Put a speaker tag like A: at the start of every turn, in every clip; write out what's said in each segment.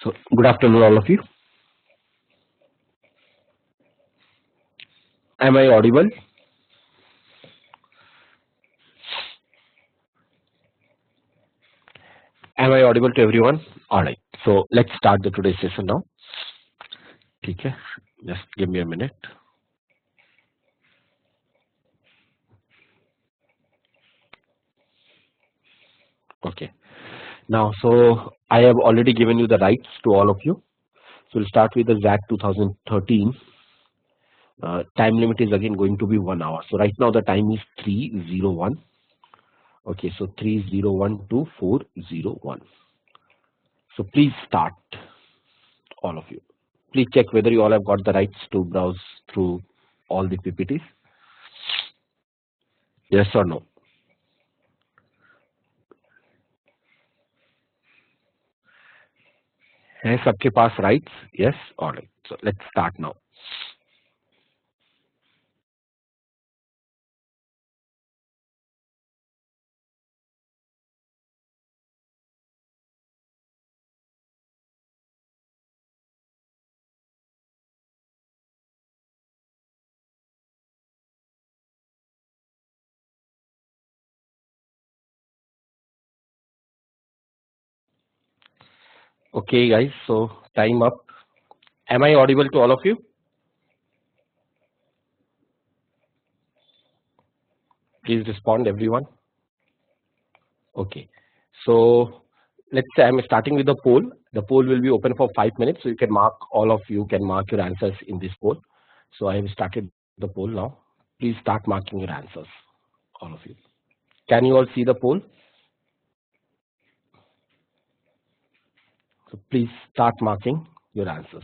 A: So, good afternoon, all of you. Am I audible? Am I audible to everyone? All right. So, let's start the today's session now. Okay. Just give me a minute. Okay. Now, so I have already given you the rights to all of you. So, we'll start with the XAT 2013. Time limit is again going to be 1 hour. So, right now the time is 3:01. Okay. So, 3:01 to 4:01. So, please start, all of you. Please check whether you all have got the rights to browse through all the PPTs. Yes or no? है सबके पास rights? Yes? All right. So let's start now. Okay, guys. So time up. Am I audible to all of you? Please respond, everyone. Okay. So let's say I'm starting with the poll. The poll will be open for 5 minutes. So you can mark, all of you can mark your answers in this poll. So I have started the poll now. Please start marking your answers, all of you. Can you all see the poll? So please start marking your answers.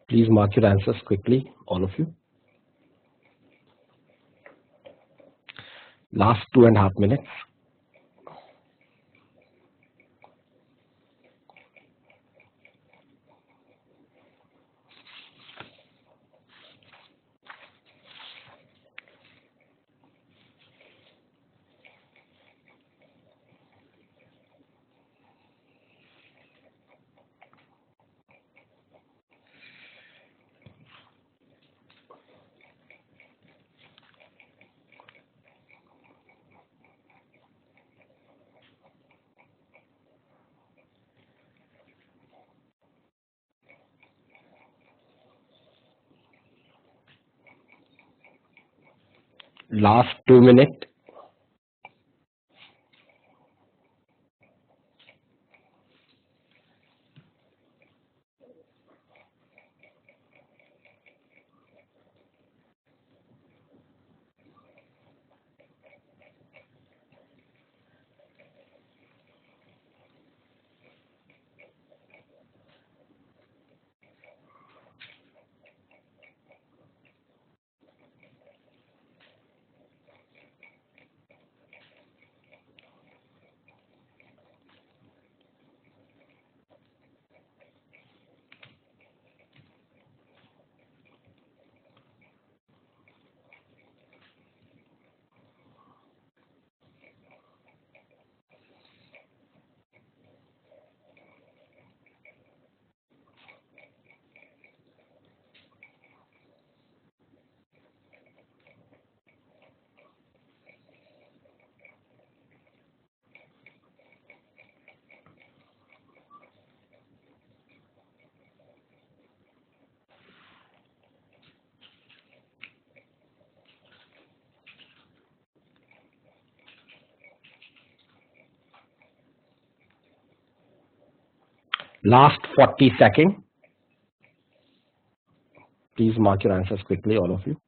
A: Please mark your answers quickly, all of you. Last 2.5 minutes. Last 2 minutes. Last 40 seconds. Please mark your answers quickly, all of you.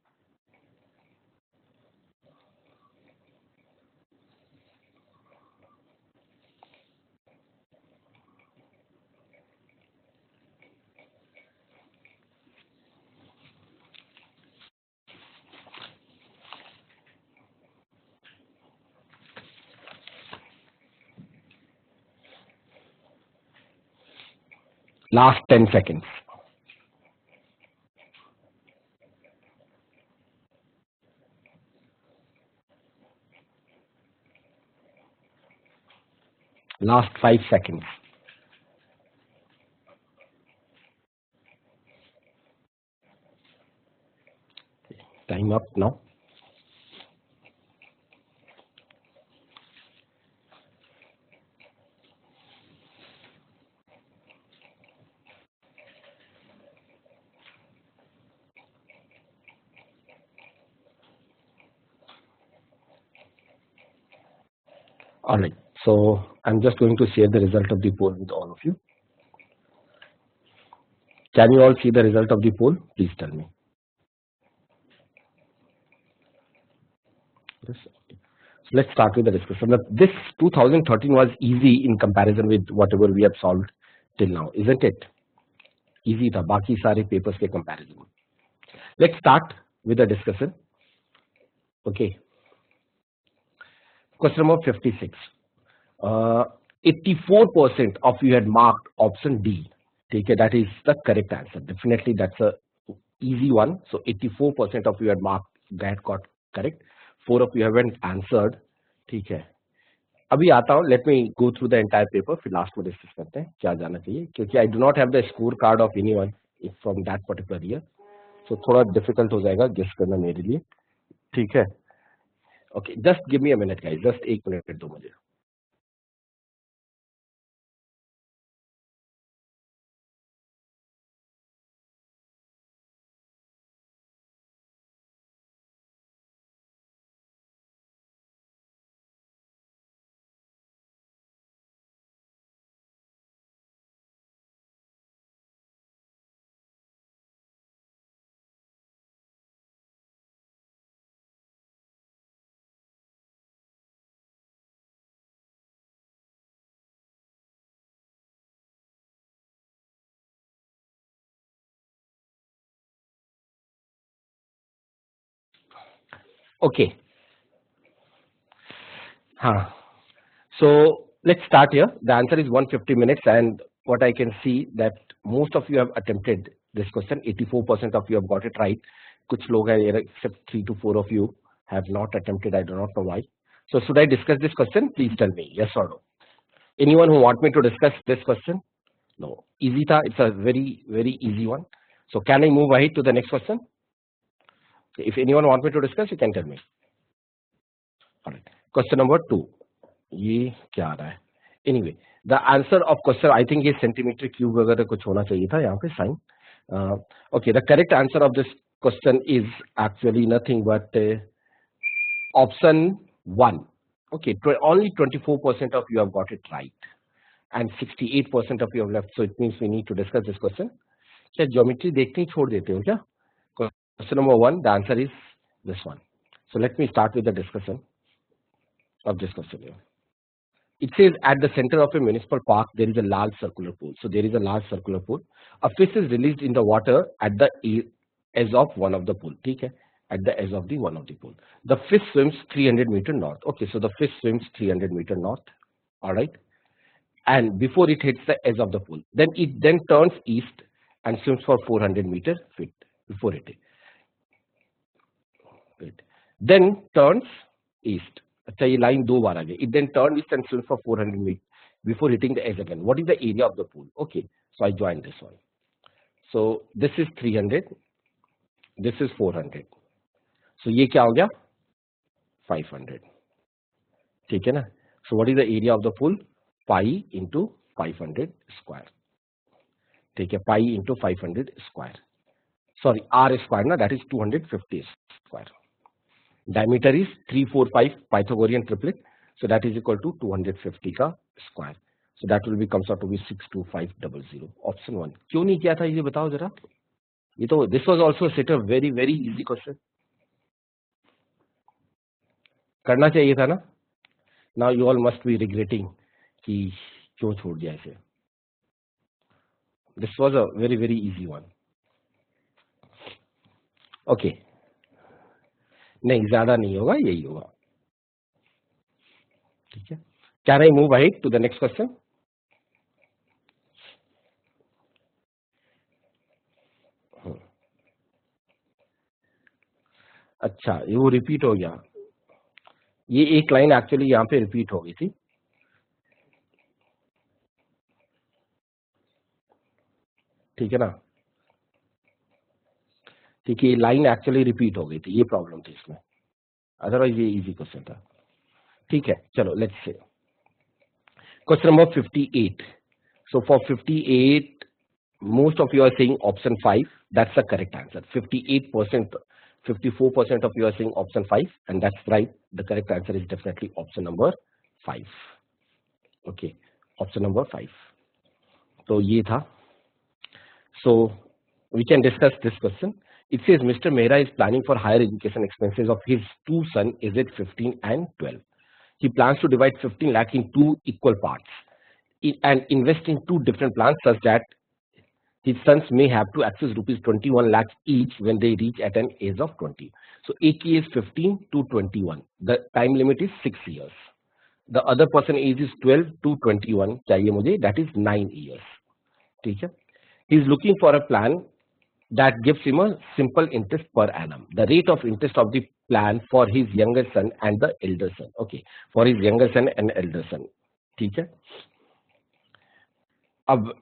A: Last 10 seconds. Last 5 seconds. Time up now. All right. So I'm just going to share the result of the poll with all of you. Can you all see the result of the poll? Please tell me. Yes. So let's start with the discussion. This 2013 was easy in comparison with whatever we have solved till now, isn't it? Easy था बाकी सारे papers के comparison में. Let's start with the discussion. Okay. Question number 56. 84% of you had marked option D. Okay, that is the correct answer. Definitely that's a easy one. So 84% of you had marked that got correct. 4 of you haven't answered. ठीक है. अभी आता हूँ. Let me go through the entire paper. फिर last में discuss करते हैं क्या जाना चाहिए. क्योंकि I do not have the score card of anyone from that particular year. So थोड़ा difficult हो जाएगा guess करना मेरे लिए. ठीक है. Okay, just give me a minute, guys. Just 1 minute दो मुझे. Okay. Huh. So let's start here. The answer is 150 minutes, and what I can see that most of you have attempted this question. 84% of you have got it right. कुछ लोग हैं except 3 to 4 of you have not attempted. I do not know why. So should I discuss this question? Please tell me yes or no. Anyone who want me to discuss this question? No. Easy tha. It's a very easy one. So can I move ahead to the next question? If anyone want me to discuss, you can tell me. All right. Question number 2. ये क्या आ रहा है? Anyway, the answer of question, I think ये centimeter cube वगैरह कुछ होना चाहिए था यहाँ पे sign. Okay, the correct answer of this question is actually nothing but Option 1. Okay, only 24% of you have got it right, and 68% of you have left. So it means we need to discuss this question. क्या geometry देखते ही छोड़ देते हो क्या? Question number 1, the answer is this one. So let me start with the discussion of this question here. It says at the center of a municipal park there is a large circular pool. So there is a large circular pool. A fish is released in the water at the edge of one of the pool. ठीक है? At the edge of the one of the pool. The fish swims 300 meter north. Okay, so the fish swims 300 meter north. All right. And before it hits the edge of the pool, then it turns east and swims for 400 meter feet before it. Then turns east. अच्छा ये line दो बार आ गई. It then turns east and swims for 400 meters before hitting the edge again. What is the area of the pool? Okay, so I join this one. So this is 300. This is 400. So ये क्या हो गया? 500. ठीक है ना? So what is the area of the pool? Pi into 500 square. ठीक है? Pi into 500 square. Sorry, R square ना, that is 250 square. Diameter is 345 Pythagorean triplet. So that is equal to 250 का square. So that will be comes out to be 62500. Option 1. क्यों नहीं किया था ये बताओ जरा? ये तो this was also set a very easy question. करना चाहिए था ना? Now you all must be regretting कि क्यों छोड़ दिया इसे. This was a very easy one. Okay. नहीं ज्यादा नहीं होगा, यही होगा. ठीक है. Can I move ahead to the next question? अच्छा ये वो रिपीट हो गया. ये एक लाइन एक्चुअली यहाँ पे रिपीट हो गई थी. ठीक है ना? ठीक है, ये लाइन एक्चुअली रिपीट हो गई थी, ये प्रॉब्लम थी इसमें. अदरवाइज ये इजी क्वेश्चन था. ठीक है, चलो let's say question number 58. So for 58 most of you are saying option 5. That's the correct answer. 58%, 54% of you are saying option 5, and that's right. The correct answer is definitely option number 5. Okay, option number 5. तो ये था. So we can discuss this question. It says Mr. Mehra is planning for higher education expenses of his two sons, aged 15 and 12. He plans to divide 15 lakh in two equal parts and invest in two different plans such that his sons may have to access rupees 21 lakh each when they reach at an age of 20. So एक is 15 to 21. The time limit is 6 years. The other person age is 12 to 21. चाहिए मुझे, that is 9 years. ठीक है? He is looking for a plan that gives him a simple interest per annum. The rate of interest of the plan for his younger son and the elder son. Okay, for his younger son and elder son. ठीक है? अब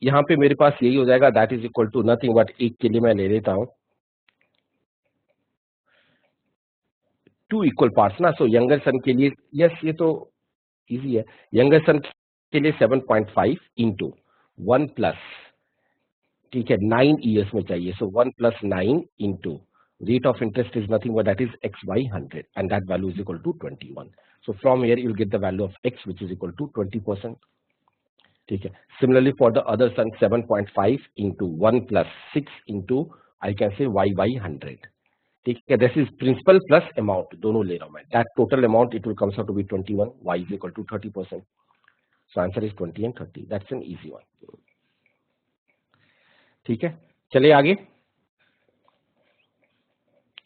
A: यहाँ पे मेरे पास यही हो जाएगा, that is equal to nothing but एक के लिए मैं ले लेता हूँ two equal parts ना. So younger son के लिए yes ये तो easy है. Younger son के लिए 7.5 into 1 plus, ठीक है, 9 years में चाहिए. So 1 plus 9 into rate of interest is nothing but that is x by 100, and that value is equal to 21. So from here you will get the value of x, which is equal to 20%. ठीक है. Similarly for the other son, 7.5 into 1 plus 6 into I can say y by 100. ठीक है. This is principal plus amount, दोनों ले रहा हूं मैं. That total amount it will comes out to be 21. Y is equal to 30%. So answer is 20 and 30. That's an easy one. ठीक है, चलिए आगे.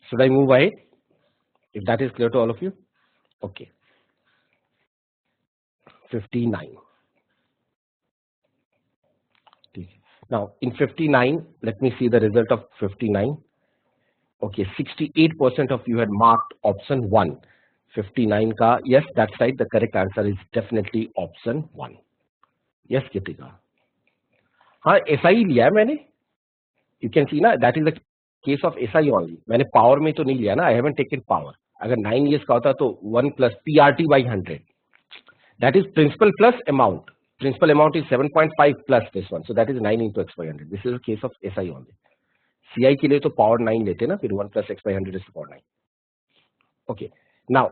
A: Should I move ahead? If that is clear to all of you? Okay. 59. Now in 59, let me see the result of 59. Okay, 68% of you had marked option 1. 59 का, yes, that's right. The correct answer is definitely option 1. Yes, Kitika. हाँ, ऐसा ही लिया है मैंने. You can see ना, that is the case of SI only. मैंने power में तो नहीं लिया ना. I haven't taken power. अगर 9 years का होता तो 1 plus PRT by 100. That is principal plus amount. Principal amount is 7.5 plus this one. So that is 9 into x by 100. This is a case of SI only. CI के लिए तो power 9 लेते ना, फिर 1 plus x by 100 is to power 9. Okay. Now,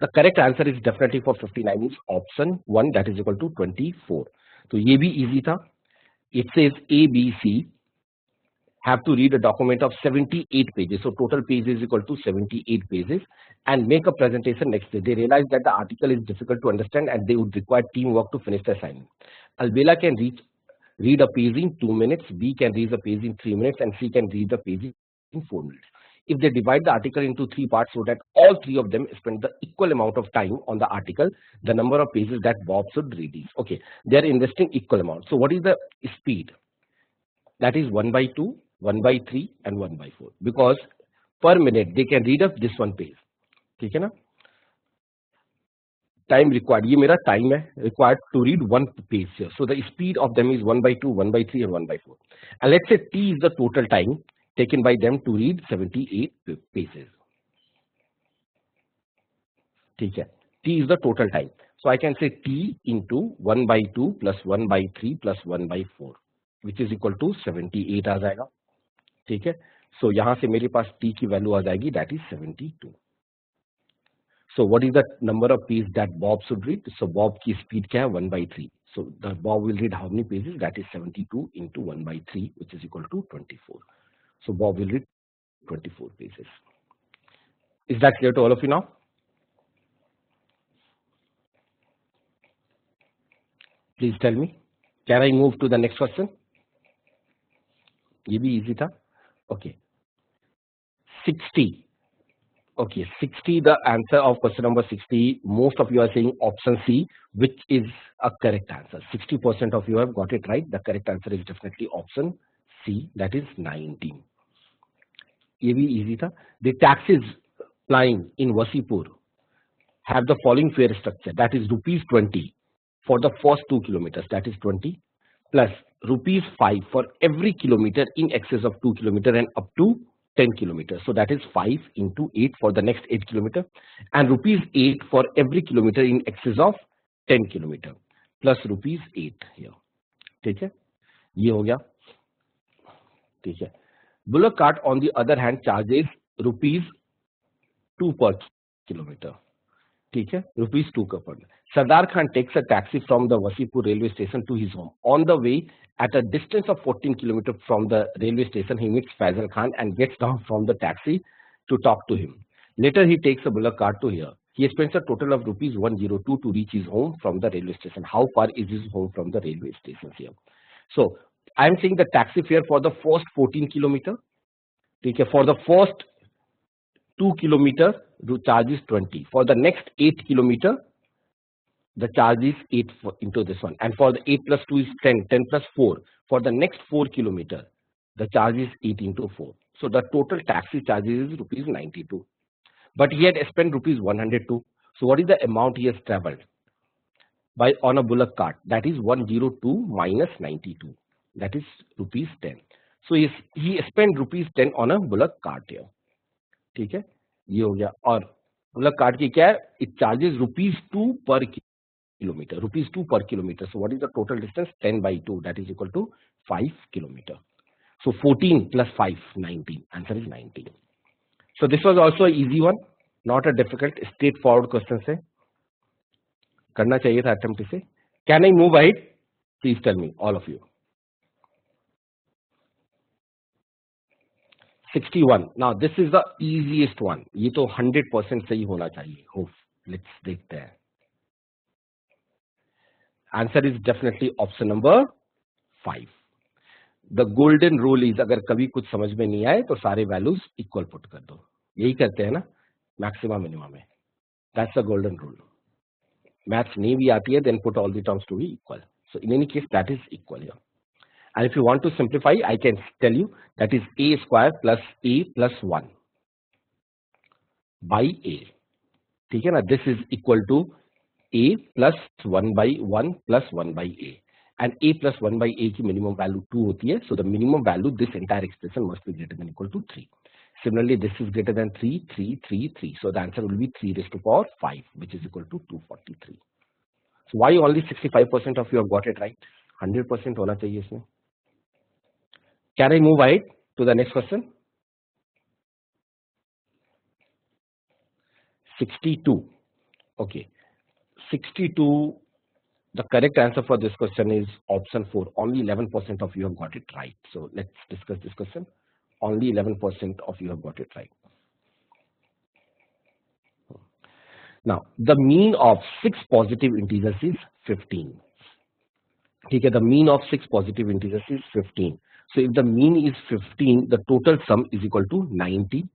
A: the correct answer is definitely for 59 is option 1, that is equal to 24. So ये भी easy था. It says A, B, C have to read a document of 78 pages. So total pages is equal to 78 pages and make a presentation next day. They realize that the article is difficult to understand and they would require teamwork to finish the assignment. Albela can read a page in 2 minutes, B can read a page in 3 minutes, and C can read a page in 4 minutes. If they divide the article into 3 parts so that all 3 of them spend the equal amount of time on the article, the number of pages that Bob should read is. Okay, they are investing equal amount. So what is the speed? That is 1/2, 1/3 and 1/4. Because per minute they can read up this one page. ठीक है ना? Time required. ये मेरा time है required to read one page here. So the speed of them is 1/2, 1/3 and 1/4. And let's say T is the total time taken by them to read 78 pages. ठीक है? T is the total time. So I can say T into 1/2 plus 1/3 plus 1/4, which is equal to 78 आ जाएगा. ठीक है? So यहाँ से मेरे पास T की value आ जाएगी, that is 72. So what is the number of pages that Bob should read? So Bob की speed क्या है? 1/3. So the Bob will read how many pages? That is 72 into 1/3, which is equal to 24. So Bob will read 24 pages. Is that clear to all of you now? Please tell me. Can I move to the next question? ये भी easy था. Okay. 60. Okay, 60, the answer of question number 60, most of you are saying option C, which is a correct answer. 60% of you have got it right. The correct answer is definitely option C, that is 19. ये भी easy था. The taxis plying in Wasipur have the following fare structure, that is rupees 20 for the first 2 kilometers, that is 20, plus rupees 5 for every kilometer in excess of 2 kilometers and up to 10 kilometers. So that is 5 into 8 for the next 8 kilometers and rupees 8 for every kilometer in excess of 10 kilometers plus rupees 8 here. ठीक है? ये हो गया. ठीक है? Bullock cart on the other hand charges rupees 2 per kilometer. ठीक है? Rupees 2 per kilometer. Sardar Khan takes a taxi from the Wasipur railway station to his home. On the way, at a distance of 14 kilometers from the railway station, he meets Faisal Khan and gets down from the taxi to talk to him. Later, he takes a bullock cart to here. He spends a total of rupees 102 to reach his home from the railway station. How far is his home from the railway station here? So, I am saying the taxi fare for the first 14 kilometers. Okay, for the first 2 kilometers, the charge is 20. For the next 8 kilometers, the charge is 8 into this one. And for the 8 plus 2 is 10, 10 plus 4. For the next 4 kilometers, the charge is 8 into 4. So the total taxi charges is rupees 92. But he had spent rupees 102. So what is the amount he has traveled by on a bullock cart? That is 102 minus 92. That is rupees 10. So he spent rupees 10 on a bullock cart here. ठीक है? ये हो गया. और bullock cart की क्या है? It charges rupees 2 per kilometer. Rupees 2 per kilometer. So what is the total distance? 10 by 2. That is equal to 5 kilometer. So 14 plus 5, 19. Answer is 19. So this was also an easy one. Not a difficult, straightforward question से करना चाहिए था attempt इसे. Can I move ahead? Please tell me, all of you. 61. Now this is the easiest one. ये तो 100% सही होना चाहिए. Hope. Let's देखते हैं. Answer is definitely option number 5. The golden rule is अगर कभी कुछ समझ में नहीं आए तो सारे values equal put कर दो. यही करते हैं ना maximum minimum में. That's the golden rule. Maths नहीं भी आती है, then put all the terms to be equal. So in any case that is equal here. And if you want to simplify, I can tell you that is a square plus a plus 1 by a. ठीक है ना? This is equal to a plus 1 by 1 plus 1 by a. And a plus 1 by a की minimum value 2 होती है. So the minimum value, this entire expression must be greater than or equal to 3. Similarly, this is greater than 3, 3, 3, 3. So the answer will be 3 raised to power 5, which is equal to 243. So why only 65% of you have got it right? 100% होना चाहिए इसमें. Can I move ahead to the next question? 62. Okay, 62. The correct answer for this question is option 4. Only 11% of you have got it right. So let's discuss this question. Only 11% of you have got it right. Now, the mean of 6 positive integers is 15. Okay, the mean of 6 positive integers is 15. So if the mean is 15, the total sum is equal to 90.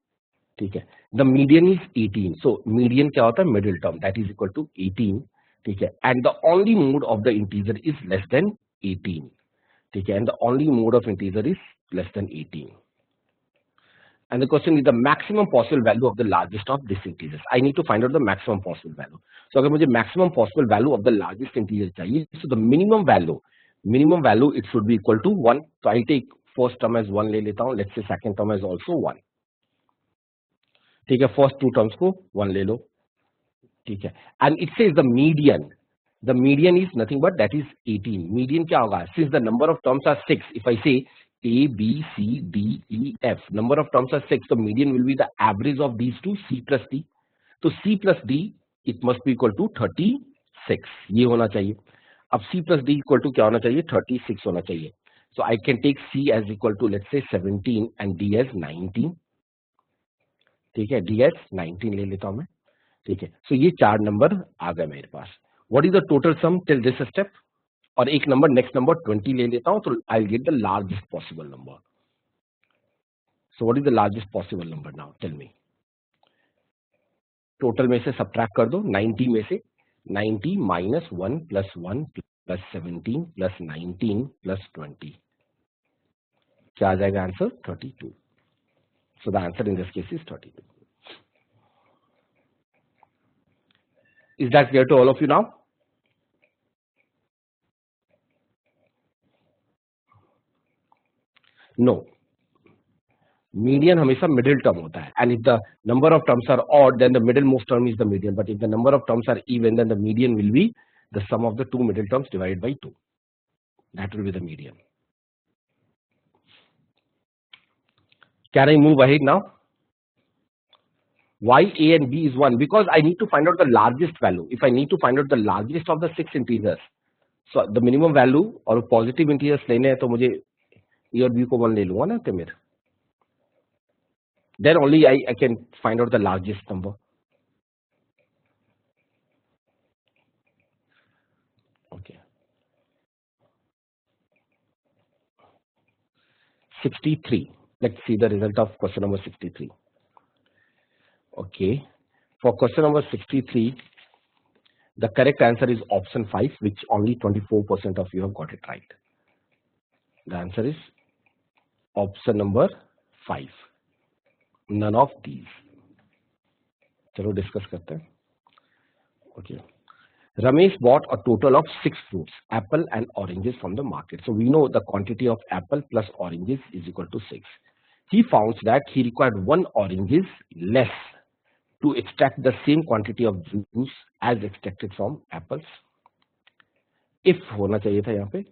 A: ठीक है, the median is 18. So median क्या होता है? Middle term, that is equal to 18. ठीक है, and the only mode of the integer is less than 18. ठीक है, and the only mode of integer is less than 18. And the question is the maximum possible value of the largest of these integers. I need to find out the maximum possible value. So अगर मुझे maximum possible value of the largest integer चाहिए, so the minimum value it should be equal to 1. So I take first term as 1 ले लेता हूँ. Let's say second term as also 1. ठीक है, first two terms को 1 ले लो. ठीक है, and it says the median is nothing but that is 18. Median क्या होगा? Since the number of terms are 6, if I say A, B, C, D, E, F, number of terms are 6, so median will be the average of these two, C plus D. तो C plus D, it must be equal to 36. ये होना चाहिए. अब C plus D equal to क्या होना चाहिए? 36 होना चाहिए. So I can take C as equal to let's say 17 and D as 19. ठीक है, D as 19 ले लेता हूं मैं. ठीक है, so ये 4 नंबर आ गए मेरे पास. What is the total sum till this step? और एक नंबर नेक्स्ट नंबर 20 ले लेता हूं, तो I get the largest possible number. So what is the largest possible number now? Tell me. Total में से सब्ट्रैक्ट कर दो. 90 में से 90 minus 1 plus 1 plus 17 plus 19 plus 20. क्या आ जाएगा answer? 32. So the answer in this case is 32. Is that clear to all of you now? No, median हमेशा मिडिल टर्म होता है. And if the number of terms are odd then the middlemost term is the median. But if the number of terms are even then the median will be the sum of the two middle terms divided by 2. That will be the median. Can I move ahead now? Why A and B is 1? Because I need to find out the largest value. If I need to find out the largest of the 6 integers, so the minimum value और positive integers लेने हैं तो मुझे A और B को 1 ले लूंगा ना मेरे. Then only I can find out the largest number. Okay. 63. Let's see the result of question number 63. Okay. For question number 63, the correct answer is option 5, which only 24% of you have got it right. The answer is option number 5. None of these. चलो discuss करते हैं. Okay. Ramesh bought a total of 6 fruits, apple and oranges from the market. So we know the quantity of apple plus oranges is equal to 6. He found that he required 1 oranges less to extract the same quantity of juice as extracted from apples. If होना चाहिए था यहाँ पे.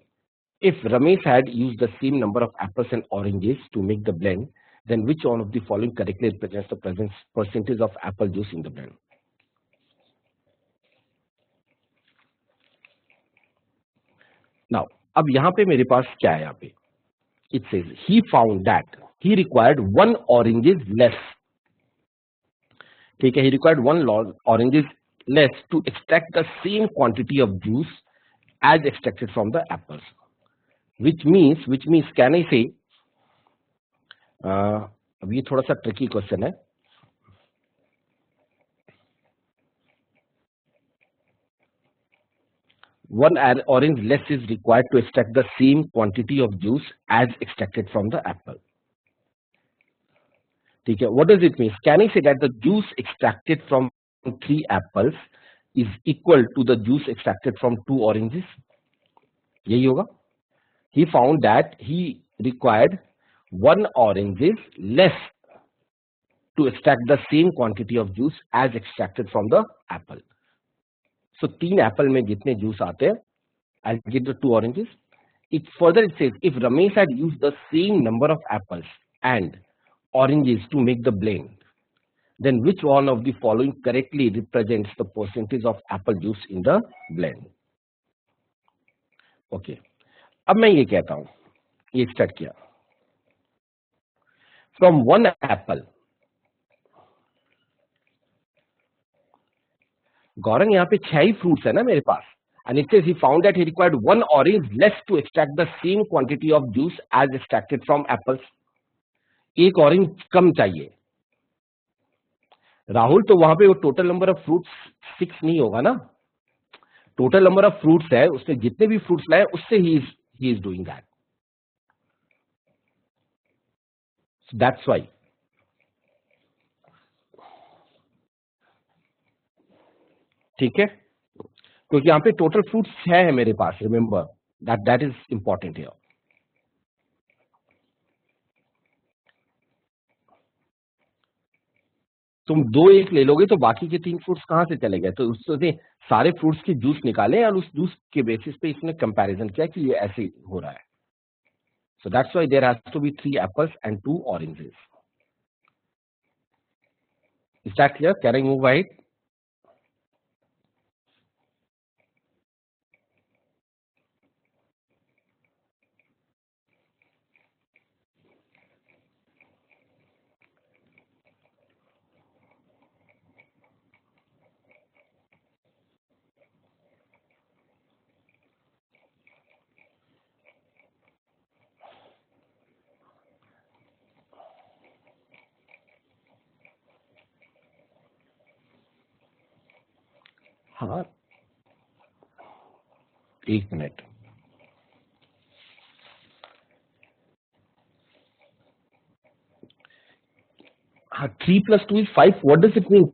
A: If Ramesh had used the same number of apples and oranges to make the blend, then which one of the following correctly represents the percentage of apple juice in the blend? Now, अब यहाँ पे मेरे पास क्या है? यहाँ पे it says he found that he required 1 oranges less. ठीक है, he required 1 oranges less to extract the same quantity of juice as extracted from the apples. Which means can I say, अब ये थोड़ा सा ट्रिकी क्वेश्चन है. One orange less is required to extract the same quantity of juice as extracted from the apple. ठीक है, what does it mean? Can I say that the juice extracted from 3 apples is equal to the juice extracted from 2 oranges? यही होगा. He found that he required 1 oranges less to extract the same quantity of juice as extracted from the apple. So 3 apple में जितने juice आते हैं, I'll get the 2 oranges. It further it says if Ramesh had used the same number of apples and oranges to make the blend, then which one of the following correctly represents the percentage of apple juice in the blend? Okay, अब मैं ये कहता हूं, ये start किया from one Apple. Gaurang यहाँ पे 6 ही fruits है ना मेरे पास, and it says he found that he required one orange less to extract the same quantity of juice as extracted from apples. एक ऑरेंज कम चाहिए. राहुल, तो वहां पे वो टोटल नंबर ऑफ फ्रूट्स 6 नहीं होगा ना. टोटल नंबर ऑफ फ्रूट्स है, उसने जितने भी फ्रूट्स लाए उससे he is doing that. That's why. ठीक है, क्योंकि यहाँ पे टोटल फ्रूट्स 6 है मेरे पास. Remember that is important here. तुम 2 1 ले लोगे तो बाकी के 3 फ्रूट्स कहां से चले गए? तो उसने सारे फ्रूट्स की जूस निकाले और उस जूस के बेसिस पे इसने कंपैरिजन किया कि ये ऐसे हो रहा है. So that's why there has to be 3 apples and 2 oranges. Is that clear? Can I move right? हाँ, एक मिनट. हाँ, 3 + 2 = 5. What does it mean?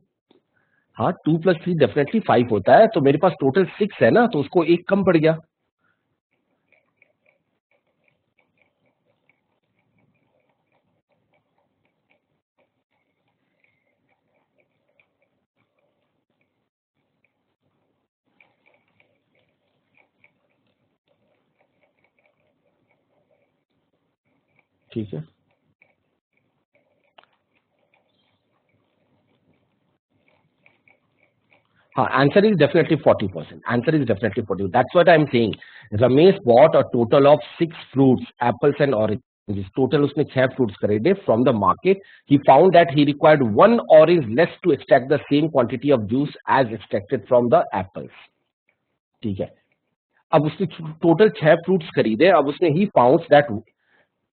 A: हाँ, 2 + 3 डेफिनेटली 5 होता है. तो मेरे पास टोटल 6 है ना, तो उसको एक कम पड़ गया. ठीक है. Answer is definitely 40%. Answer is definitely 40. That's what I'm saying. Ramesh bought a total of 6 fruits, apples and oranges. Total उसने 6 fruits खरीदे from the market. He found that he required 1 orange less to extract the same quantity of juice as extracted from the apples. ठीक है. अब उसने total 6 fruits खरीदे. अब उसने he found that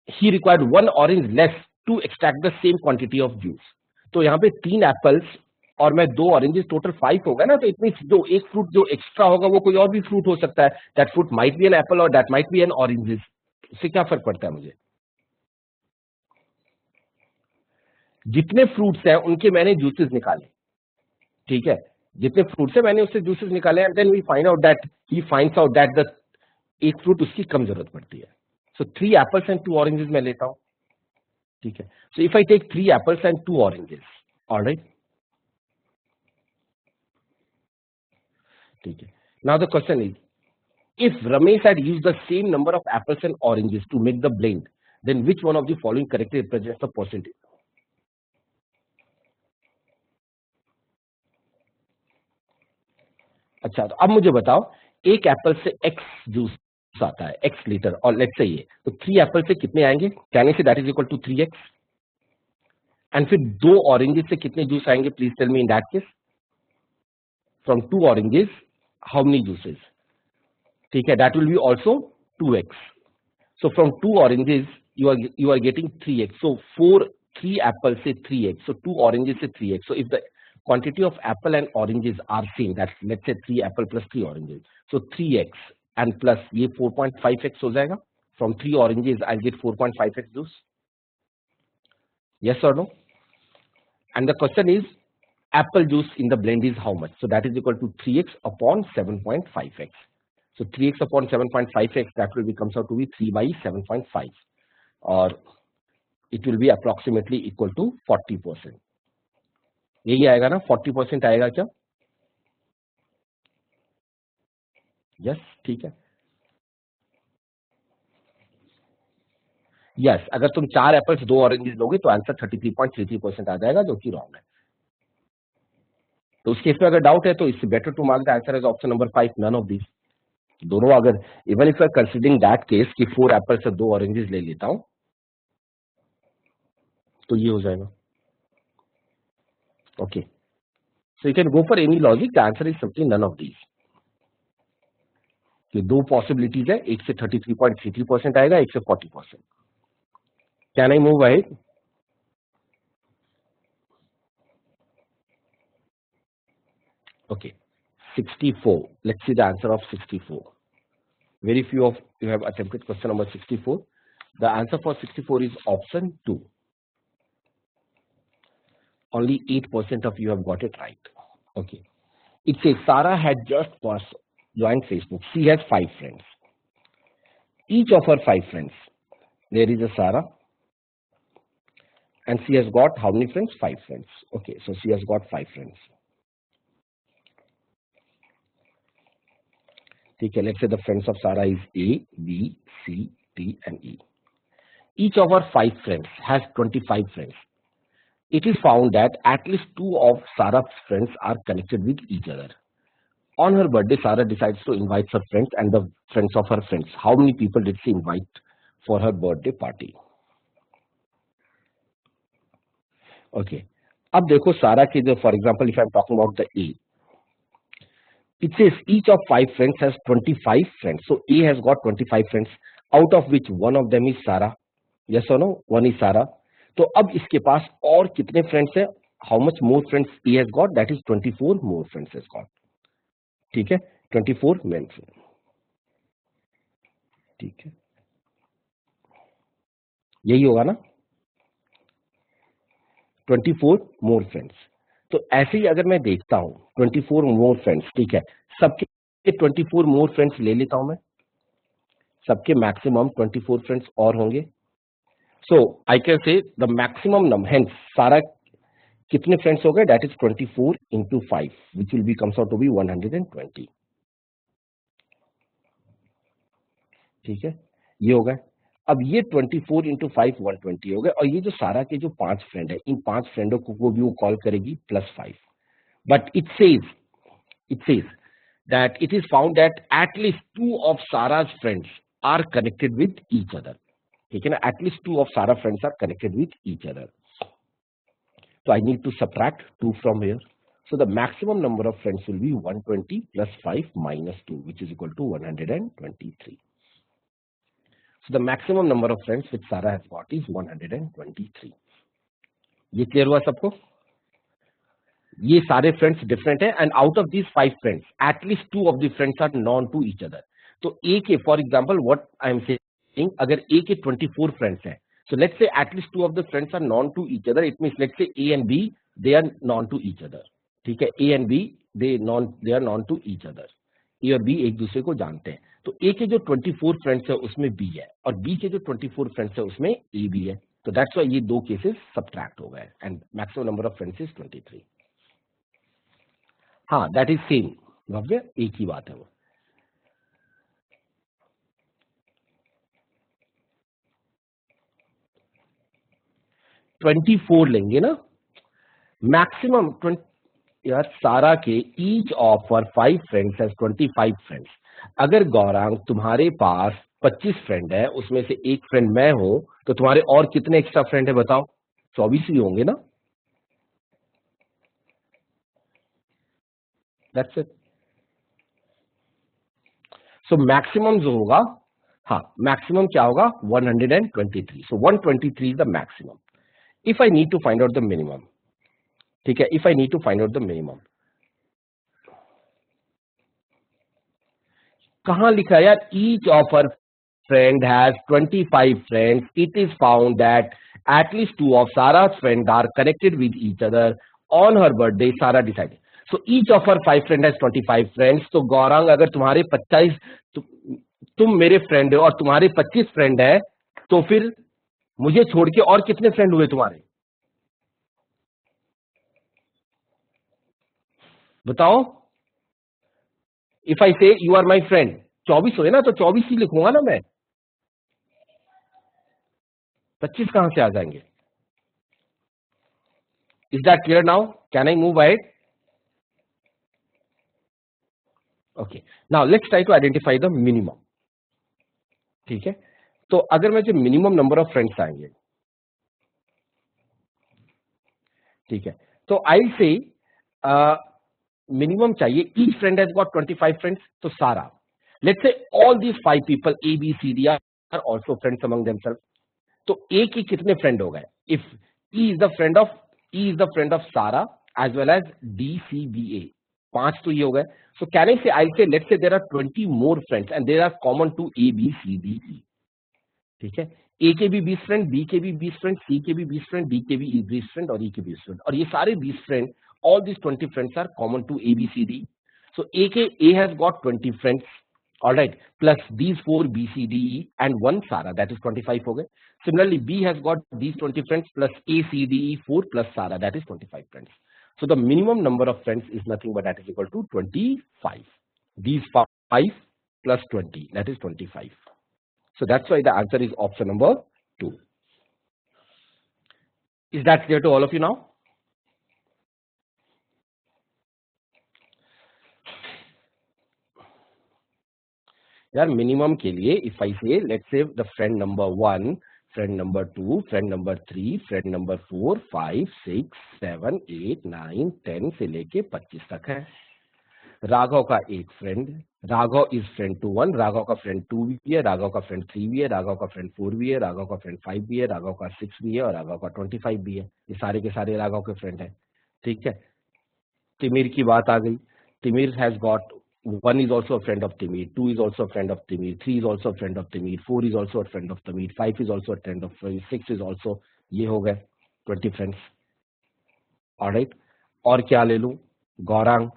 A: he required 1 orange less to extract the same quantity of juice. तो यहाँ पे 3 apples और मैं 2 ऑरेंजेस, टोटल 5 होगा ना. तो इतनी जो एक फ्रूट जो एक्स्ट्रा होगा वो कोई और भी फ्रूट हो सकता है. That fruit might be an apple और that might be an oranges. इससे क्या फर्क पड़ता है मुझे? जितने फ्रूट्स हैं उनके मैंने जूसेस निकाले. ठीक है, जितने फ्रूट्स है मैंने उससे जूसेस निकाले. And then we find out that he finds out that the एक फ्रूट उसकी कम जरूरत पड़ती है. सो 3 एप्पल्स एंड 2 ऑरेंजेस मैं लेता हूं. ठीक है. So if I take 3 apples and 2 oranges, alright. ठीक है. Now the question is, if Ramesh had used the same number of apples and oranges to make the blend, then which one of the following correctly represents the percentage? अच्छा, तो अब मुझे बताओ, एक Apple से x juice आता है, x litre, और लेट्स से ये तो 3 एप्पल से कितने आएंगे? Can I say that is equal to 3x. And फिर 2 ऑरेंजेस से कितने जूस आएंगे? Please tell me in that case. From 2 oranges how many juices? ठीक है, that will be also 2x. So from 2 oranges, you are getting 3x. So 3 apples say 3x. So 2 oranges say 3x. So if the quantity of apple and oranges are same, that's let's say 3 apple plus 3 oranges. So 3x and plus ये 4.5x हो जाएगा. From 3 oranges, I'll get 4.5x juice. Yes or no? And the question is, apple juice in the blend is how much? So that is equal to 3x upon 7.5x. So 3x upon 7.5x, that will be comes out to be 3 by 7.5, or it will be approximately equal to 40%. यही आएगा ना? 40% आएगा क्या? Yes, ठीक है. Yes, अगर तुम 4 apples 2 oranges लोगे तो आंसर 33.33% आ जाएगा, जो कि रॉन्ग है. तो उस केस में अगर डाउट है तो इससे better to mark the answer as option number 5, none of these. दोनों अगर even if considering that case कि 4 एप्पल से 2 ऑरेंजेस ले लेता हूं तो ये हो जाएगा। Okay, so you can go for any logic, the answer is simply none of these. ये दो पॉसिबिलिटीज है, एक से 33.33% आएगा, एक से 40%। Can I move ahead? Okay, 64. Let's see the answer of 64. Very few of you have attempted question number 64. The answer for 64 is option 2. Only 8% of you have got it right. Okay. It says Sarah had just first joined Facebook. She has 5 friends. Each of her 5 friends. There is a Sarah. And she has got how many friends? 5 friends. Okay, so she has got 5 friends. Okay, let's say the friends of Sarah is A, B, C, D, and E. Each of our 5 friends has 25 friends. It is found that at least 2 of Sarah's friends are connected with each other. On her birthday, Sarah decides to invite her friends and the friends of her friends. How many people did she invite for her birthday party? Okay. अब देखो सारा के जो, for example, if I'm talking about the A, it says each of 5 friends has 25 friends. So A has got 25 friends, out of which one of them is Sarah. Yes or no? One is Sarah. तो अब इसके पास और कितने friends है? How much more friends A has got? That is 24 more friends has got. ठीक है, 24 main friend. ठीक है, यही होगा ना, 24 मोर फ्रेंड्स। तो ऐसे ही अगर मैं देखता हूं 24 मोर फ्रेंड्स, ठीक है, सबके 24 मोर फ्रेंड्स ले लेता हूं मैं, सबके मैक्सिमम 24 फ्रेंड्स और होंगे। So I can say the maximum number, hence सारा कितने फ्रेंड्स हो गए? That is 24 into 5 which will be comes out to be 120। ठीक है, ये हो गए। अब ये 24 into 5 120 हो गए, और ये जो सारा के जो 5 फ्रेंड है, इन 5 फ्रेंडों को भी वो कॉल करेगी +5। But it says that it is found that at least 2 of Sarah's friends are connected with each other. ठीक है ना, at least 2 of Sarah's friends are connected with each other. So I need to subtract 2 from here. So the maximum number of friends will be 120 plus 5 minus 2, which is equal to 123. So the maximum number of friends which Sarah has got is 123. ये clear हुआ सबको? ये सारे friends different है, and out of these 5 friends at least 2 of the friends are known to each other. तो A के, for example what I am saying, अगर A के 24 फ्रेंड्स हैं, so let's say at least 2 of the friends are known to each other, it means let's say A and B they are known to each other. ठीक है, A and B they are known to each other, A और B एक दूसरे को जानते हैं। तो A के जो 24 फ्रेंड्स है उसमें बी है, और बी के जो 24 फ्रेंड्स है उसमें ए भी है। तो दैट्स व्हाई ये दो केसेस सब्ट्रैक्ट हो गए, and maximum number of friends is 23। हाँ, दैट इज सेम भव्य, एक ही बात है वो। $24 लेंगे ना मैक्सिमम। यार सारा के each of her 5 friends has 25 friends. अगर गौरांग तुम्हारे पास 25 फ्रेंड है, उसमें से एक फ्रेंड मैं हूं, तो तुम्हारे और कितने एक्स्ट्रा फ्रेंड है बताओ? 24 ही होंगे ना। That's it. सो मैक्सिमम जो होगा, हाँ मैक्सिमम क्या होगा? 123। So 123 is the maximum. If I need to find out the minimum, ठीक है, if I need to find out the minimum, कहां लिखा है यार? ईच ऑफ हर friend has 25 friends. It is found that at least 2 of Sarah's friends are connected with each other. On her birthday, Sarah decided. So each of her 5 friends has 25 friends. तो गौरांग अगर तुम्हारे 25 तुम मेरे friend हो और तुम्हारे 25 friend है, तो फिर मुझे छोड़ के और कितने फ्रेंड हुए तुम्हारे? बताओ। इफ आई से यू आर माई फ्रेंड, 24 हुए ना, तो 24 ही लिखूंगा ना मैं, 25 कहां से आ जाएंगे? Is that clear now? Can I move ahead? Okay, now let's try to identify the minimum. ठीक है, तो अगर मैं जो मिनिमम नंबर ऑफ फ्रेंड्स आएंगे, ठीक है, तो आई से मिनिमम चाहिए. Each friend has got 25 friends, तो Sara, let's say all these 5 people A B C D are also friends among themself. तो ए के कितने फ्रेंड हो गए? If E is the friend of, E is the friend of Sara as well as D C B A, 5 तो ये हो गए. So can I say let's say there are 20 more friends and there are common to A B C D E. ठीक है, ए के भी 20 friend, B के भी 20 फ्रेंड, सी के भी 20 फ्रेंड, डी के भी 20 फ्रेंड और ई के भी 20 फ्रेंड, और ये सारे 20 friend, all this 20 friends are common to A B C D. So A has got 20 friends, all right, plus these 4 B C D E and 1 Sara, that is 25 हो गए. Similarly B has got these 20 friends plus A C D E 4 plus Sara, that is 25 friends. So the minimum number of friends is nothing but that is equal to 25. These 5 plus 20, that is 25. So that's why the answer is option number 2. Is that clear to all of you now? यार minimum के लिए if I say let's से the friend number 1, friend number 2, friend number 3, friend number 4, 5, 6, 7, 8, 9, 10 से लेके 25 तक है. राघव का एक friend, Raghav is friend to 1, Raghav का फ्रेंड 2 भी है, राघव का फ्रेंड 3 भी है, राघव का फ्रेंड 4 भी है, राघव का फ्रेंड 5 भी है, राघव का 6 भी है और राघव का 25 भी है. ये सारे के सारे राघव के फ्रेंड है. ठीक है, तिमिर की बात आ गई. तिमिर has got 1 is also a friend of Timir, 2 is also a friend of Timir, 3 is also a friend of Timir, 4 is also a friend of Timir, 5 is also a friend of Timir, 6 is also, ये हो गए 20 friends. Alright, और क्या ले लूं? गौरांग,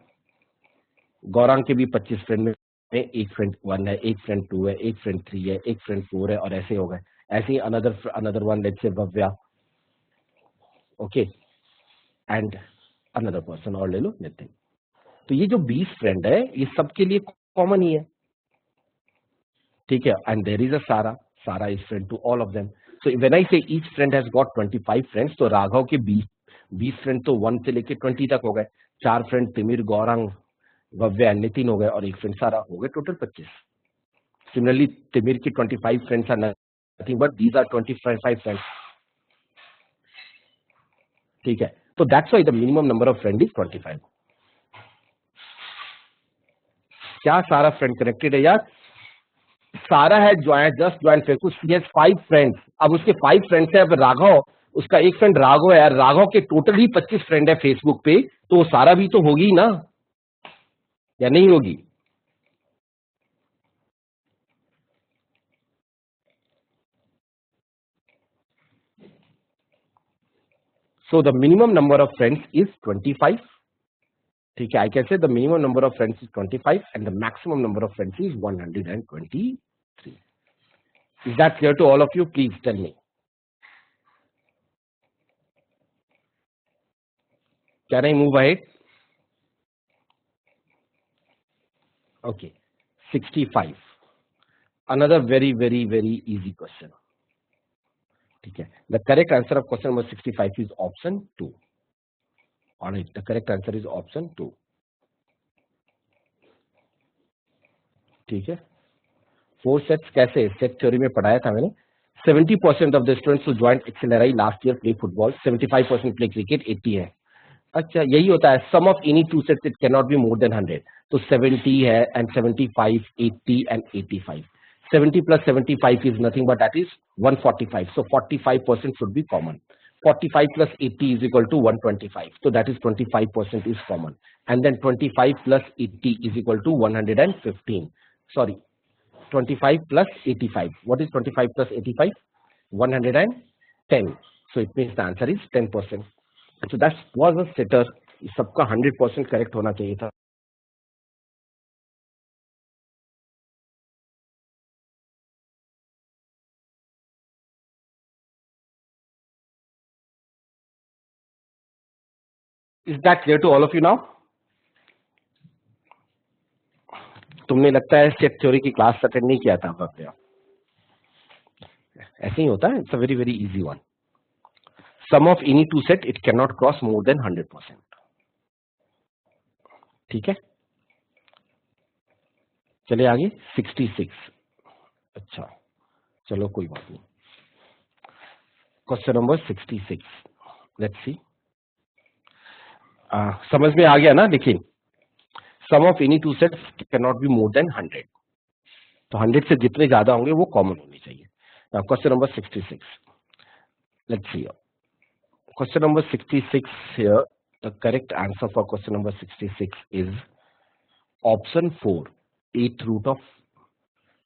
A: गौरांग के भी 25 friend में एक फ्रेंड 1 है, एक फ्रेंड 2 है, एक फ्रेंड 3 है, एक फ्रेंड 4 है और ऐसे हो गए. ऐसे ही another one, let's say Bhavya. Okay, and another person और ले लो, नितिन. तो ये जो 20 फ्रेंड है ये सबके लिए कॉमन ही है. ठीक है, and there is a Sara, Sara is friend to all of them. So when I say each friend has got 25 friends, तो राघव के 20 फ्रेंड तो 1 से लेके 20 तक हो गए. 4 फ्रेंड तिमिर, गौरांग, भव्या, नितिन हो गए और एक फ्रेंड सारा, हो गए टोटल 25. सिमिलरली तिमिर के 25 friends are nothing but these are 25 friends. ठीक है, तो that's why the minimum number of friend is 25. क्या सारा फ्रेंड कनेक्टेड है यार? सारा है join, just join Facebook, she has 5 friends. अब उसके 5 फ्रेंड्स है. अब राघव, उसका एक फ्रेंड राघव है यार, राघव के टोटल ही 25 फ्रेंड है फेसबुक पे, तो सारा भी तो होगी ना, या नहीं होगी? So the minimum number of friends is 25. ठीक है, I can say the minimum number of friends is 25 and the maximum number of friends is 123. Is that clear to all of you? Please tell me. Can I move ahead? Okay, 65. Another very easy question. ठीक है, the correct answer of question number 65 is option 2. Alright, the correct answer is option 2. ठीक है, 4 sets कैसे? Set theory में पढ़ाया था मैंने. 70% of the students who joined XLRI last year play football, 75% play cricket, 80 है. अच्छा, यही होता है. Sum of any 2 sets it can not be more than 100. तो 70 है and 75, 80 and 85. 70 plus 75 is nothing but that is 145. So 45% should be common. 45 plus 80 is equal to 125. So that is 25% is common. And then 25 plus 80 is equal to 115. Sorry, 25 plus 85. What is 25 plus 85? 110. So it means the answer is 10%. So that was a setter. सबका 100% correct होना चाहिए था. Is that clear to all of you now? तुमने लगता है set theory की class attend नहीं किया था भव्या. ऐसे ही होता है. It's a very easy one. Some of any 2 set it can not cross more than 100%. ठीक है, चले आगे 66। अच्छा चलो कोई बात नहीं। Question number 66, let's see. समझ में आ गया ना? देखिए, sum of any two sets can not be more than 100। तो 100 से जितने ज्यादा होंगे वो कॉमन होनी चाहिए। Question number 66, let's C. Question number 66 here. The correct answer for question number 66 is option 4, 8th root of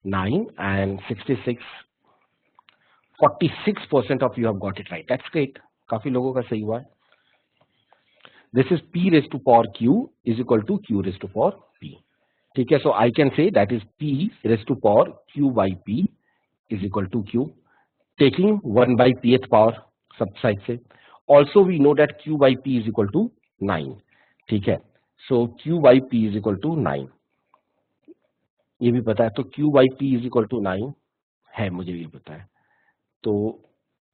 A: 9, and 66, 46% of you have got it right. That's great. काफी लोगों का सही हुआ है. This is p raised to power q is equal to q raised to power p. ठीक है, so I can say that is p raised to power q by p is equal to q, taking 1 by pth power सब side से. Also we know that q by p is equal to 9. ठीक है, so q by p is equal to 9, ये भी पता है. तो q by p is equal to 9 है, मुझे ये पता है. तो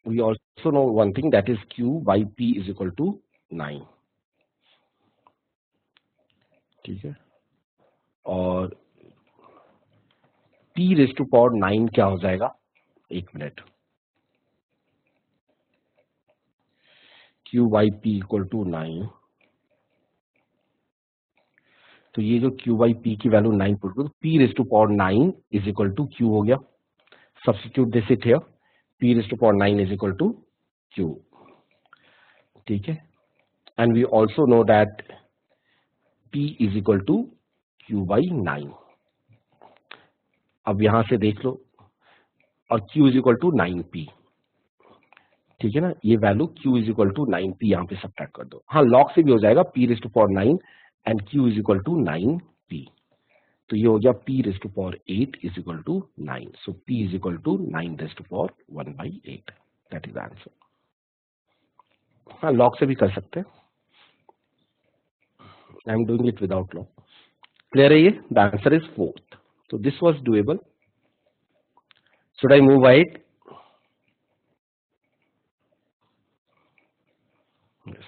A: we also know one thing, that is q by p is equal to 9. ठीक है, और p raised to power 9 क्या हो जाएगा? एक minute. q by p equal to 9, तो ये जो q by p की वैल्यू 9 पुट करो, p raised to power 9 is equal to q हो गया. Substitute this it here, p raised to power 9 is equal to q. ठीक है, and we also know that p is equal to q by 9. अब यहां से देख लो, और q is equal to 9p. ठीक है ना, ये value q is equal to 9p यहां पे सब्ट्रैक्ट कर दो. हाँ, log से भी हो जाएगा, p raised to power 9 and q is equal to 9p. तो ये हो गया p raised to power 8 is equal to 9. So p is equal to 9 raised to power 1 by 8. That is the answer. हाँ, log से भी कर सकते हैं. I am doing it without log. Clear है ये? The answer is 4th. So this was doable. Should I move ahead? Yes.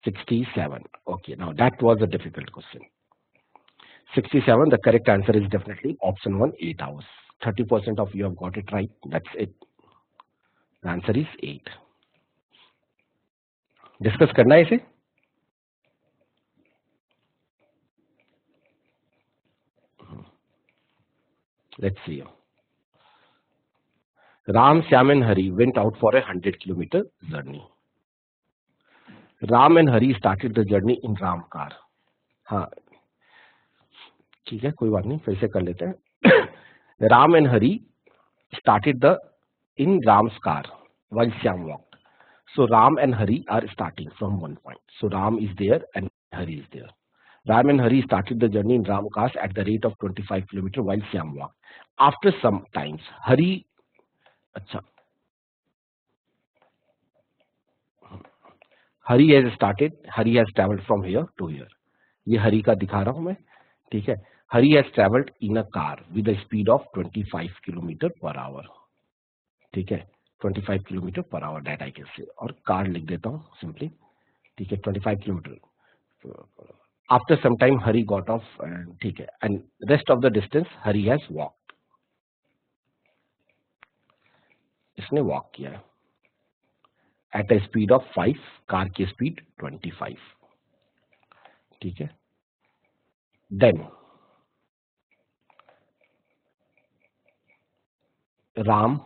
A: 67. Okay, now that was a difficult question. 67, the correct answer is definitely option 1, 8 hours. 30% of you have got it right. That's it. The answer is 8. Discuss करना है इसे? Let's see. Ram, Shyam and Hari went out for a 100-kilometer journey. Ram and Hari started the journey in Ram car. हाँ, ठीक है, कोई बात नहीं, फिर से कर लेते हैं. Ram and Hari started in Ram's car while Shyam walked. So Ram and Hari are starting from one point. So Ram is there and Hari is there. Ram and Hari started the journey in Ram cars at the rate of 25 kilometer while Shyam walked. After some times, Hari, अच्छा, Hari has started. Hari has traveled from here to here. ये हरी का दिखा रहा हूं मैं. ठीक है, Hari has traveled in a car with a speed of 25 kilometer per hour. ठीक है, 25 kilometer per hour that I can say, और कार लिख देता हूं simply. ठीक है, 25 kilometer. After some time Hari got off, ठीक है, and rest of the distance Hari has walked. इसने वॉक किया है at a speed of 5, car की स्पीड 25. ठीक है, then Ram,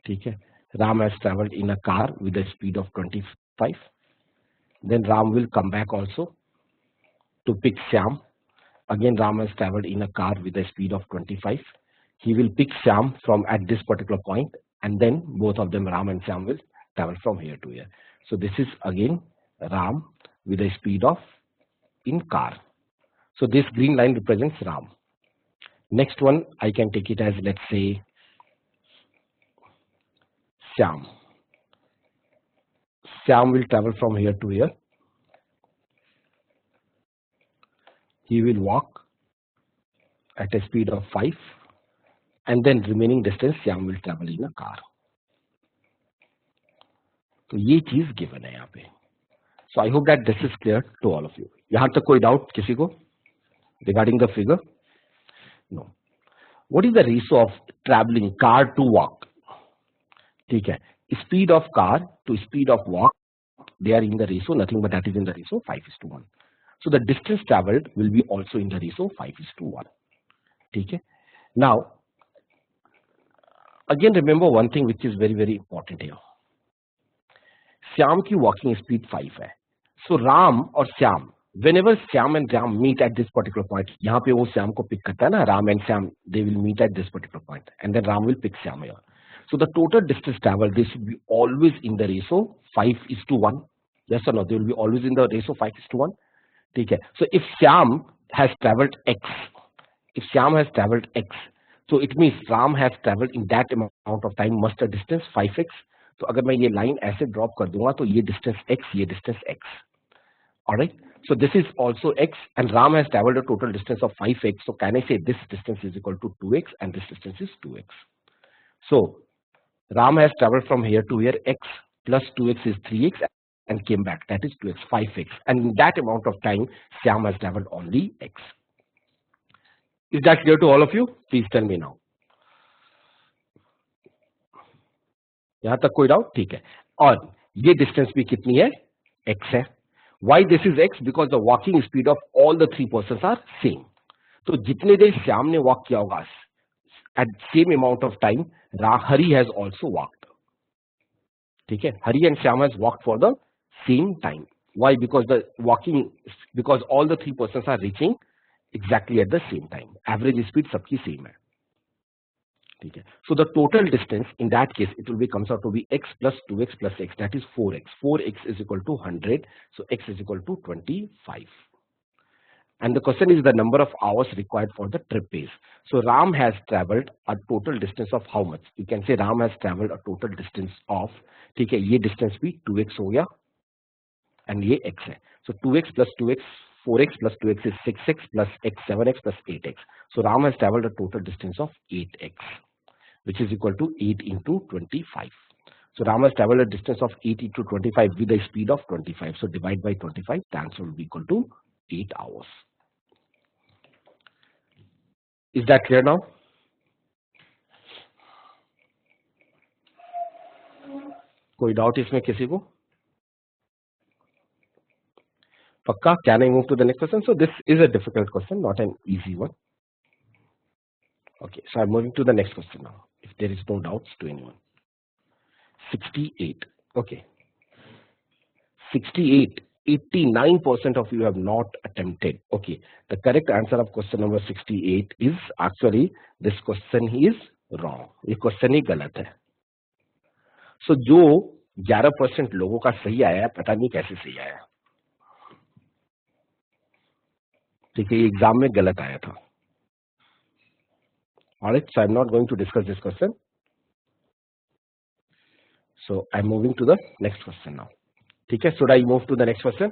A: ठीक है, Ram has traveled in a car with a speed of 25. Then Ram will come back also to pick Shyam. Again Ram has traveled in a car with a speed of 25. He will pick Shyam from at this particular point, and then both of them, Ram and Shyam, will travel from here to here. So this is again Ram with a speed of in car. So this green line represents Ram. Next one I can take it as, let's say, Shyam. Shyam will travel from here to here. He will walk at a speed of 5, and then remaining distance Shyam will travel in a car. तो ये चीज given है यहाँ पे. So I hope that this is clear to all of you. यहाँ तक कोई doubt किसी को regarding the figure? No. What is the ratio of traveling car to walk? ठीक है. Speed of car to speed of walk, they are in the ratio, nothing but that is in the ratio 5:1. So the distance traveled will be also in the ratio 5:1. ठीक है. Now, again remember one thing which is very very important here. Shyam की walking speed 5 है. So Ram और Shyam, whenever Syam and Ram meet at this particular point, यहाँ पे वो श्याम को pick करता है ना, Ram and Syam, they will meet at this particular point, and then Ram will pick Syam here. So the total distance traveled, they should be always in the ratio 5:1. Yes or no? They will be always in the ratio 5:1. ठीक है. So if Syam has traveled x, so it means Ram has traveled in that amount of time, must a distance 5x. तो अगर मैं ये line ऐसे drop कर दूंगा तो ये डिस्टेंस x, ये distance x. Alright, so this is also x, and Ram has traveled a total distance of 5x. So can I say this distance is equal to 2x and this distance is 2x? So Ram has traveled from here to here, x plus 2x is 3x and came back, that is 2x, 5x, and in that amount of time Syam has traveled only x. Is that clear to all of you? Please tell me now. यहाँ तक कोई doubt? ठीक है. और ये distance भी कितनी है? x है. Why this is x? Because the walking speed of all the three persons are same. तो जितने देर श्याम ने वॉक किया होगा at same amount of time, Hari has also walked. ठीक है. Hari and Syam has walked for the same time. Why? Because all the three persons are reaching exactly at the same time. Average speed सबकी same है. ठीक है. So the total distance in that case, it will be comes out to be x plus 2x plus x, that is 4x. 4x is equal to 100, so x is equal to 25. And the question is the number of hours required for the trip is. So Ram has traveled a total distance of how much? You can say Ram has traveled a total distance of, ठीक है, ये distance भी 2x हो गया and ये x है. So 2x plus 2x, 4x plus 2x is 6x plus x, 7x plus 8x. So Ram has traveled a total distance of 8x, which is equal to 8 into 25. So Ram has traveled a distance of 8 into 25 with a speed of 25. So divide by 25, the answer will be equal to 8 hours. Is that clear now? कोई doubt इसमें किसी को? पक्का? Can I move to the next question? So this is a difficult question, not an easy one. Okay, so I'm moving to the next question now, if there is no doubts to anyone. 68. Okay. 68. 89% of you have not attempted. Okay, the correct answer of question number 68 is actually this question is wrong. ये question ही गलत है. So जो 11% लोगों का सही आया है, पता नहीं कैसे सही आया. ठीक है, ये एग्जाम में गलत आया था. Alright, so I'm not going to discuss this question. So I'm moving to the next question now. ठीक है, should I move to the next question?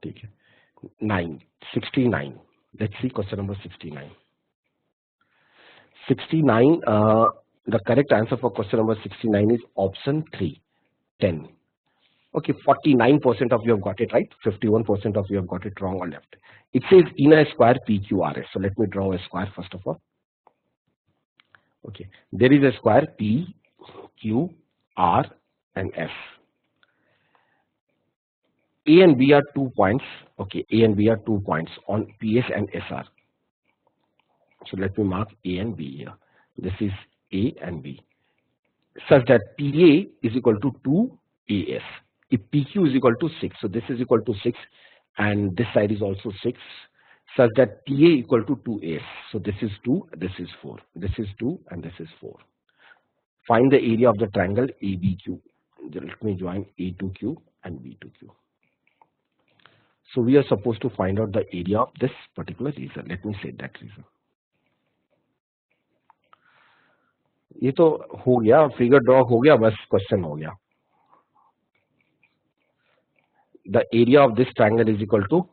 A: ठीक है, 69. Let's see question number 69. 69. The correct answer for question number 69 is option 3, 10. Okay, 49% of you have got it right. 51% of you have got it wrong or left. It says in a square PQRS. So let me draw a square first of all. Okay, there is a square P, Q, R, and S. A and B are 2 points. Okay, A and B are 2 points on PS and SR. So let me mark A and B here. This is A and B. Such that PA is equal to 2 AS. If PQ is equal to 6, so this is equal to 6, and this side is also 6, such that PA equal to 2AS. So this is 2, this is 4, this is 2, and this is 4. Find the area of the triangle ABQ. Let me join A2Q and B2Q. So we are supposed to find out the area of this particular region. Let me say that region. ये तो हो गया, figure draw हो गया, बस question हो गया. The area of this triangle is equal to,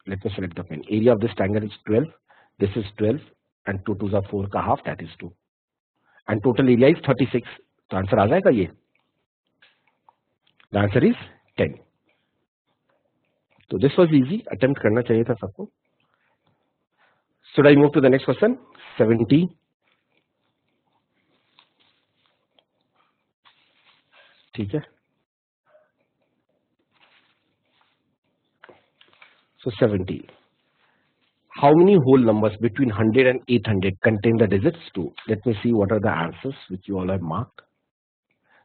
A: let me select the pen. Area of this triangle is 12. This is 12, and 2 2s are 4 ka half, that is 2. And total area is 36. तो answer आ जाएगा ये, the answer is 10। तो this was easy, attempt करना चाहिए था सबको। Should I move to the next question? 70, ठीक है। So 70. How many whole numbers between 100 and 800 contain the digits 2? Let me see what are the answers which you all have marked.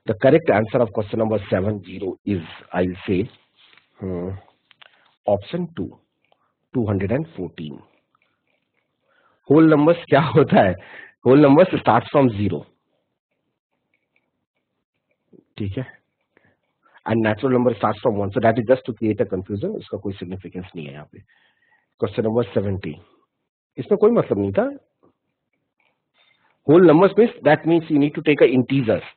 A: The correct answer of question number 70 is, I'll say, option 2, 214. Whole numbers क्या होता है? Whole numbers starts from 0, ठीक है, and natural number starts from 1. So that is just to create a confusion. इसका कोई significance नहीं है यहाँ पे। Question number 70. इसमें कोई मतलब नहीं था। Whole numbers means you need to take a integers.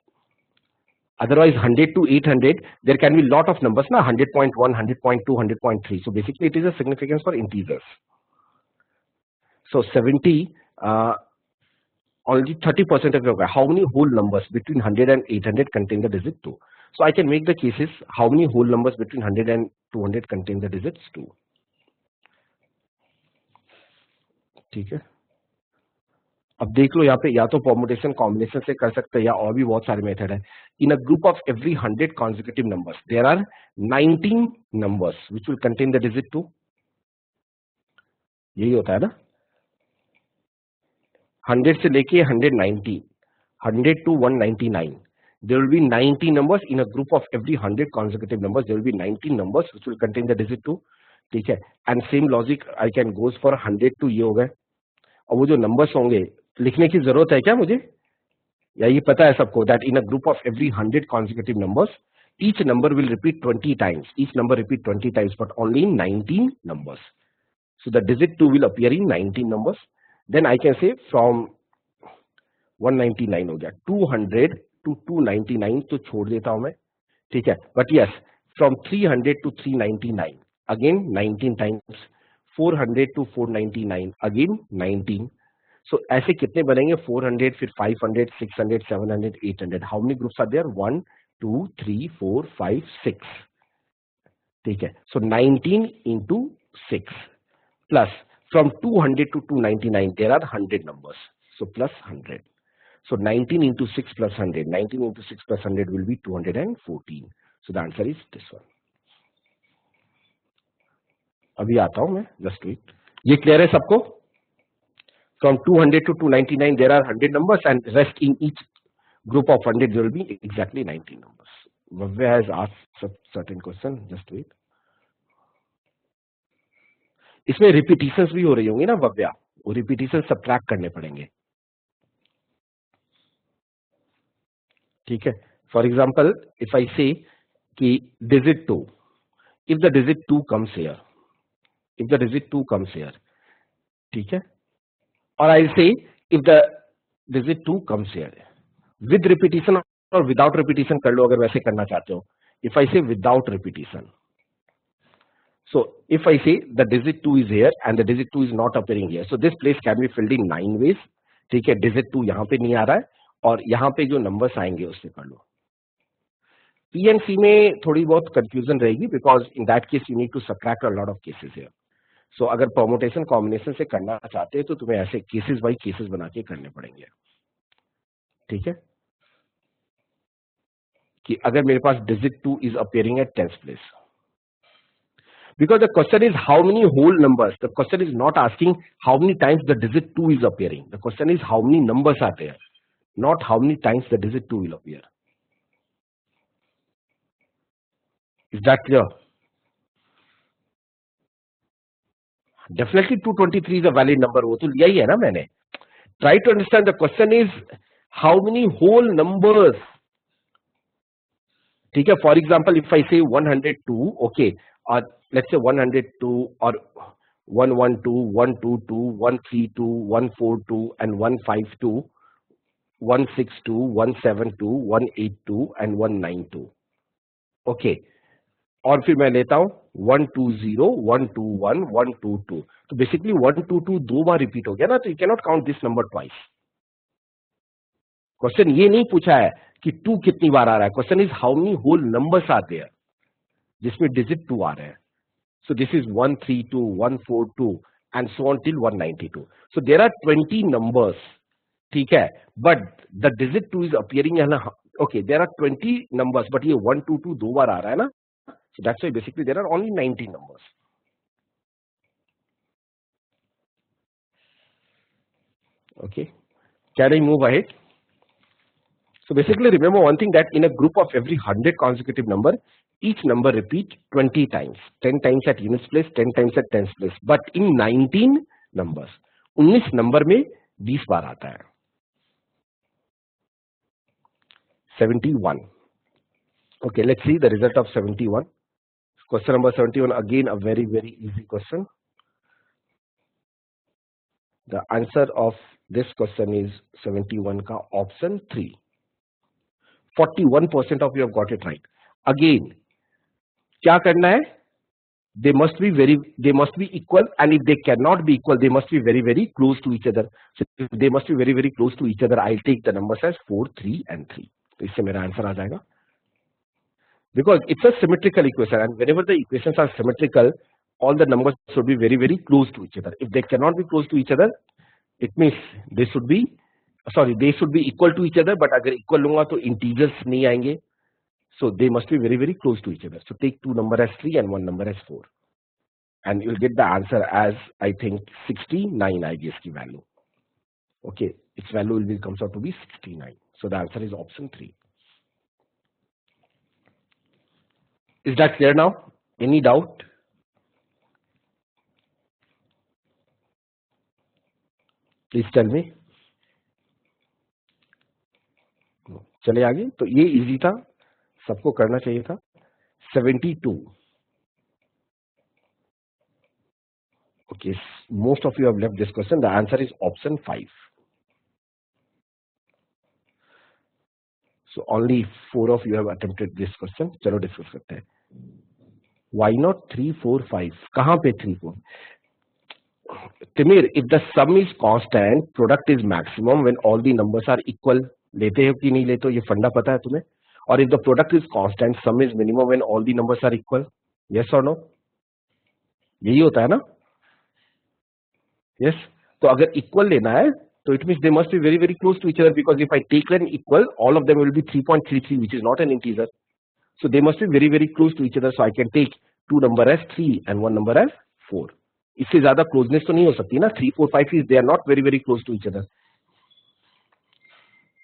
A: Otherwise 100 to 800 there can be lot of numbers na, 100.1, 100.2, 100.3. So basically it is a significance for integers. So 70, only 30% of the, how many whole numbers between 100 and 800 contain the digit 2? So I can make the cases, how many whole numbers between 100 and 200 contain the digits 2? ठीक है, अब देख लो यहाँ पे, या तो permutation combination से कर सकते हैं या और भी बहुत सारे मेथड है। In a group of every 100 consecutive numbers there are 19 numbers which will contain the digit 2। यही होता है ना, 100 से लेके 190, 100 to 199, there will be 90 numbers in a group of every 100 consecutive numbers. There will be 19 numbers which will contain the digit 2, ठीक है। and same logic I can goes for 100 to, ये हो गए। और वो जो नंबर्स होंगे लिखने की जरूरत है क्या मुझे, या ये पता है सबको, that in a group of every 100 consecutive numbers each number will repeat 20 times, each number repeat 20 times, but only in 19 numbers. So the digit 2 will appear in 19 numbers. Then I can say from 199 हो गया, 200 to 299 तो छोड़ देता हूं मैं, ठीक है। But yes, from 300 to 399 अगेन 19 टाइम्स, 400 to 499 अगेन 19। सो ऐसे कितने बनेंगे? 400, फिर 500, 600, 700, 800। How many groups are there? 1 2 3 4 5 6, ठीक है। सो 19 into 6 plus from 200 to 299 there are 100 numbers, so plus 100. So 19 into 6 plus 100, 19 into 6 plus 100 will be 214. So the answer is this one. अभी आता हूं मैं, just wait. ये क्लियर है सबको? From 200 to 299 there are 100 numbers and rest in each group of 100 there will be exactly 19 numbers. Vavya has asked certain question, just wait. इसमें repetitions भी हो रही होंगी ना भव्या, वो रिपीटिशन सबट्रैक्ट करने पड़ेंगे, ठीक है। फॉर एग्जाम्पल इफ आई से कि digit 2, if the digit 2 comes here, if the digit 2 comes here, ठीक है, और आई से if the digit 2 comes here with repetition और विदाउट रिपीटिशन कर लो अगर वैसे करना चाहते हो। इफ आई से without repetition, so if I say the digit 2 is here and the digit 2 is not appearing here, so this place can be filled in 9 ways, ठीक है। digit 2 यहाँ पे नहीं आ रहा है और यहाँ पे जो नंबर्स आएंगे उससे कर लो। PNC में थोड़ी बहुत कंफ्यूजन रहेगी because in that case you need to subtract a lot of cases here. So अगर परमुटेशन कॉम्बिनेशन से करना चाहते हैं तो तुम्हें ऐसे केसेस बाय केसेस बना के करने पड़ेंगे, ठीक है। कि अगर मेरे पास digit 2 is appearing at 10th place, because the question is how many whole numbers, the question is not asking how many times the digit 2 is appearing, the question is how many numbers are there, not how many times the digit 2 will appear. Is that clear? Definitely 223 is a valid number, वो तो लिया ही है ना मैंने। Try to understand, the question is how many whole numbers, ठीक है। For example, if I say 102, okay, or let's say 102 or 112, 122, 132, 142 and 152, 162, 172, 182 and 192, okay। और फिर मैं लेता हूं 120, 121, 122, तो बेसिकली 122 दो बार रिपीट हो गया ना, तो you cannot count this number twice. Question ये नहीं पूछा है कि 2 कितनी बार आ रहा है. Question is how many whole numbers are there जिसमें डिजिट 2 आ रहे हैं. So this is 132, 142 and so on till 192. So there are 20 numbers. ठीक है, but the digit 2 is appearing है ना. Okay, there are 20 numbers, but ये 122 दो बार आ रहा है ना. So that's why basically there are only 90 numbers. Okay, can I move ahead? So basically remember one thing, that in a group of every 100 consecutive number, each number repeat 20 times, 10 times at units place, 10 times at tens place. But in 19 numbers, 19 number में 20 बार आता है. 71. Okay, let's see the result of 71. Question number 71, again a very easy question. The answer of this question is 71 का option 3. 41% of you have got it right. Again, क्या करना है? They must be equal, and if they cannot be equal, they must be very close to each other. So if they must be very close to each other, I'll take the numbers as 4, 3 and 3. तो इससे मेरा answer आ जाएगा. Because it's a symmetrical equation, and whenever the equations are symmetrical, all the numbers should be very close to each other. If they cannot be close to each other, it means they should be equal to each other. But अगर equal लूंगा तो integers नहीं आएंगे. So they must be very close to each other. So take two number as 3 and one number as 4. And you'll get the answer as, I think, 69, I guess, की value. Okay, its value comes out to be 69. So the answer is option 3. Is that clear now? Any doubt? Please tell me. चले आगे. तो ये easy था, सबको करना चाहिए था. 72. Okay, most of you have left this question. The answer is option 5. So only 4 of you have attempted this question. चलो डिस्कस करते हैं. Why not 3, 4, 5? कहाँ पे 3, 4? Timir, if the sum is constant, product is maximum when all the numbers are equal. लेते हो कि नहीं लेते हो, ये फंडा पता है तुम्हें? और if the product is constant, sum is minimum when all the numbers are equal. Yes or no? यही होता है ना? Yes. तो अगर equal लेना है, तो it means they must be very close to each other, because if I take an equal, all of them will be 3.33, which is not an integer. So they must be very close to each other. So I can take two number as 3 and one number as 4. इससे ज्यादा closeness तो नहीं हो सकती ना. 3, 4, 5 is they are not very close to each other.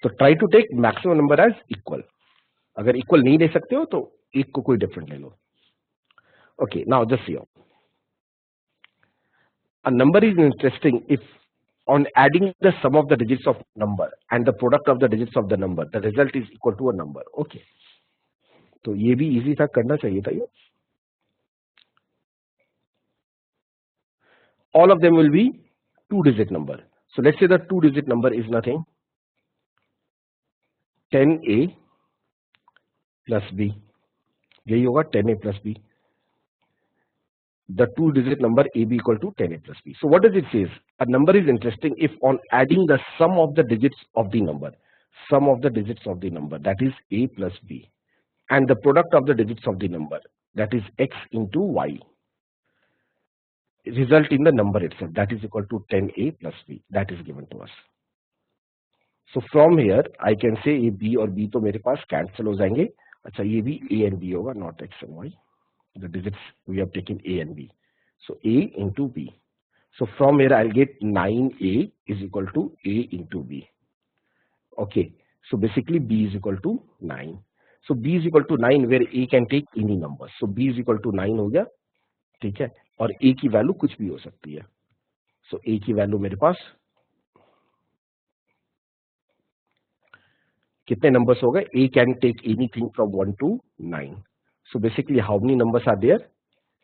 A: तो try to take maximum number as equal. अगर equal नहीं ले सकते हो तो एक को कोई different ले लो. Okay, now just see. A number is interesting if on adding the sum of the digits of number and the product of the digits of the number, the result is equal to a number. Okay. तो ये भी easy था, करना चाहिए था ये. All of them will be 2-digit number. So let's say the 2-digit number is nothing. 10a plus b. यही होगा 10a plus b. The 2-digit number ab equal to 10a plus b. So what does it say? A number is interesting if on adding the sum of the digits of the number, that is a plus b, and the product of the digits of the number, that is x into y, result in the number itself, that is equal to 10a plus b. That is given to us. So from here I can say a b और b तो मेरे पास cancel हो जाएंगे. अच्छा, ये भी a and b होगा, not x and y. The digits we have taken a and b. So a into b. So from here I'll get 9a is equal to a into b. Okay. So basically b is equal to 9. So b is equal to 9 where a can take any number. So b is equal to 9 हो गया. ठीक है. और a की value कुछ भी हो सकती है. So a की वैल्यू मेरे पास कितने numbers हो गए? A can take anything from 1 to 9. So basically how many numbers are there?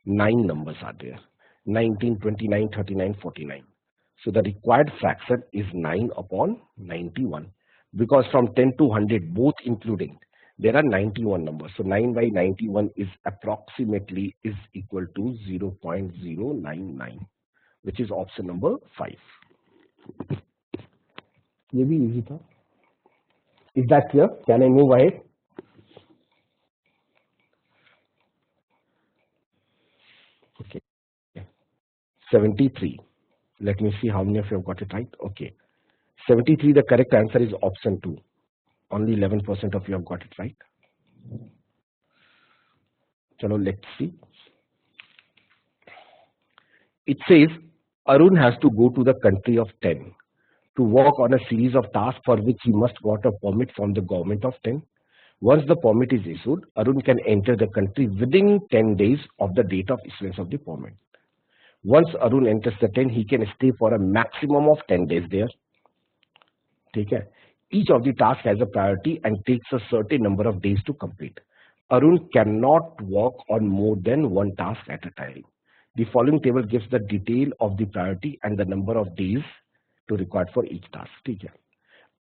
A: 9 numbers are there. 19, 29, 39, 49. So the required fraction is 9 upon 91. Because from 10 to 100 both including, there are 91 numbers. So 9 by 91 is approximately is equal to 0.099, which is option number 5. ये भी easy था. Is that clear? Can I move ahead? Okay. 73. Let me see how many of you have got it right. Okay. 73, the correct answer is option 2. Only 11% of you have got it right. Chalo, let's see. It says Arun has to go to the country of 10 to work on a series of tasks for which he must got a permit from the government of 10. Once the permit is issued, Arun can enter the country within 10 days of the date of issuance of the permit. Once Arun enters the 10, he can stay for a maximum of 10 days there. ठीक है? Each of the tasks has a priority and takes a certain number of days to complete. Arun cannot work on more than one task at a time. The following table gives the detail of the priority and the number of days to required for each task. ठीक है?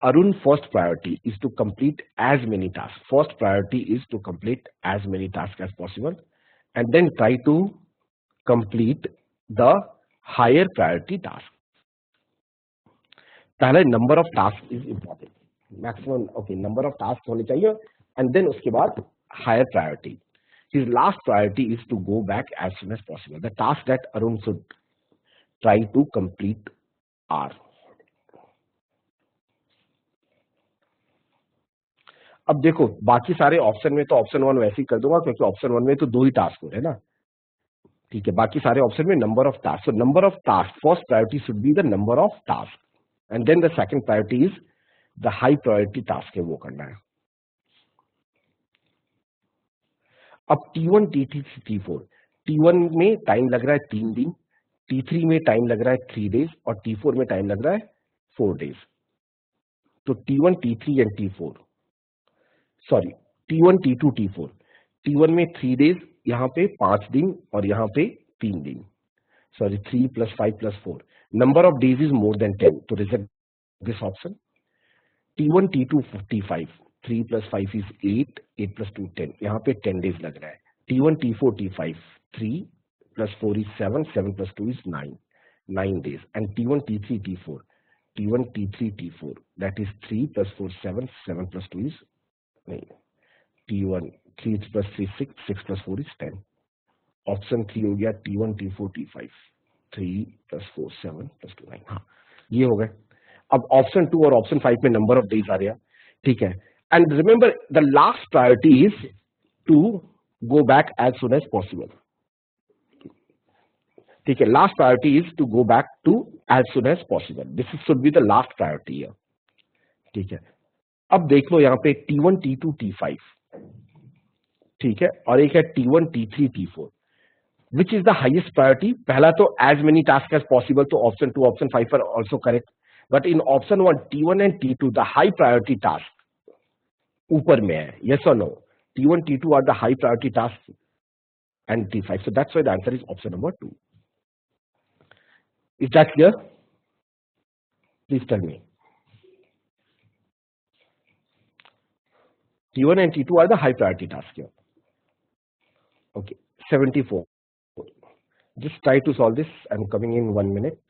A: Arun's first priority is to complete as many tasks. First priority is to complete as many tasks as possible and then try to complete the higher priority task. पहले number of task is important, maximum okay number of task होने चाहिए एंड देन उसके बाद higher priority. His last priority is to go back as soon as possible. The task that Arun should try to complete are. अब देखो बाकी सारे ऑप्शन में तो ऑप्शन 1 वैसे ही कर दूंगा क्योंकि ऑप्शन 1 में तो 2 ही टास्क हो रहे हैं ना. ठीक है, बाकी सारे ऑप्शन में number of task. So number of task, first priority should be the number of task and then the second priority is the high priority task है वो करना है. अब T1, T3, T4, T1 में टाइम लग रहा है 3 दिन, T3 में टाइम लग रहा है 3 डेज और T4 में टाइम लग रहा है 4 डेज. तो T1, T3 and T4, sorry T1, T2, T4. T1 में 3 डेज, यहाँ पे 5 दिन और यहाँ पे 3 दिन. Sorry 3 + 5 + 4. Number of days is more than 10, तो reject this option. T1, T2, T5, 3 + 5 is 8, 8 + 2 10. यहाँ पे 10 डेज लग रहा है. T1, T4, T5, 3 + 4 is 7, 7 + 2 is 9, 9 days. And T1, T3, T4, T1, T3, T4, that is 3 + 4 7, 7 + 2 is 9. T1, 3 + 3 6, 6 + 4 is 10. Option 3 हो गया T1, T4, T5, 3 + 4 7 + 2 9. हाँ, ये हो गए. अब ऑप्शन 2 और ऑप्शन 5 में नंबर ऑफ डेज आ रहा है. ठीक है, and remember the last priority is to go back as soon as possible. ठीक है, last priority is to go back to as soon as possible. This should be the last priority है. ठीक है, अब देख लो यहाँ पे T1, T2, T5. ठीक है, और एक है T1, T3, T4. Which is the highest priority? पहला तो as many task as possible, तो option 2 option 5 are also correct. But in option 1 T1 and T2 the high priority task ऊपर में है. यस और no? T1, T2 are the high priority task and T5. So that's why the answer is option number 2. Is that clear? Please tell me. T1 and T2 are the high priority task here. Okay, 74. Just try to solve this. I'm coming in 1 minute.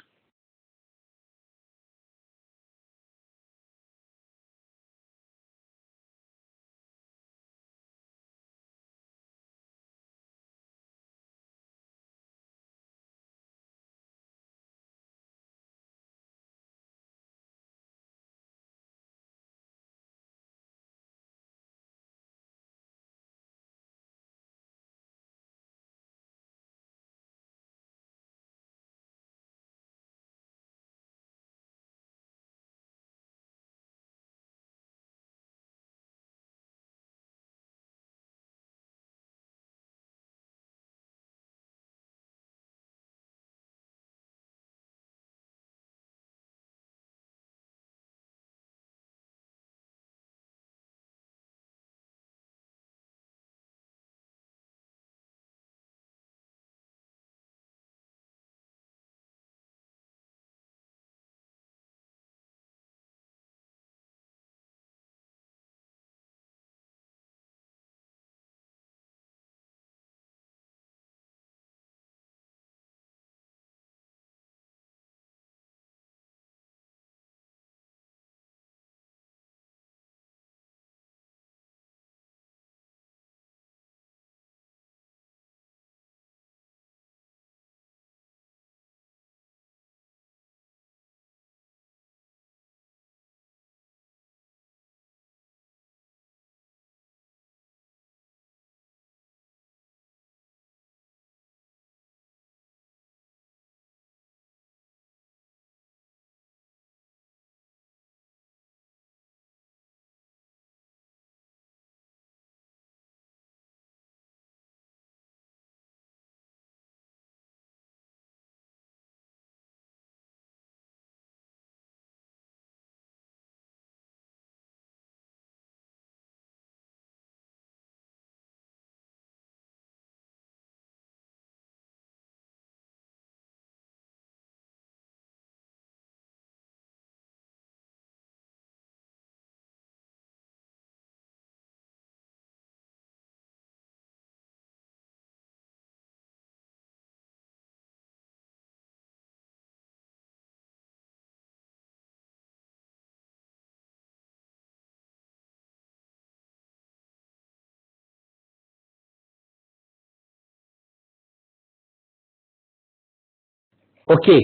A: Okay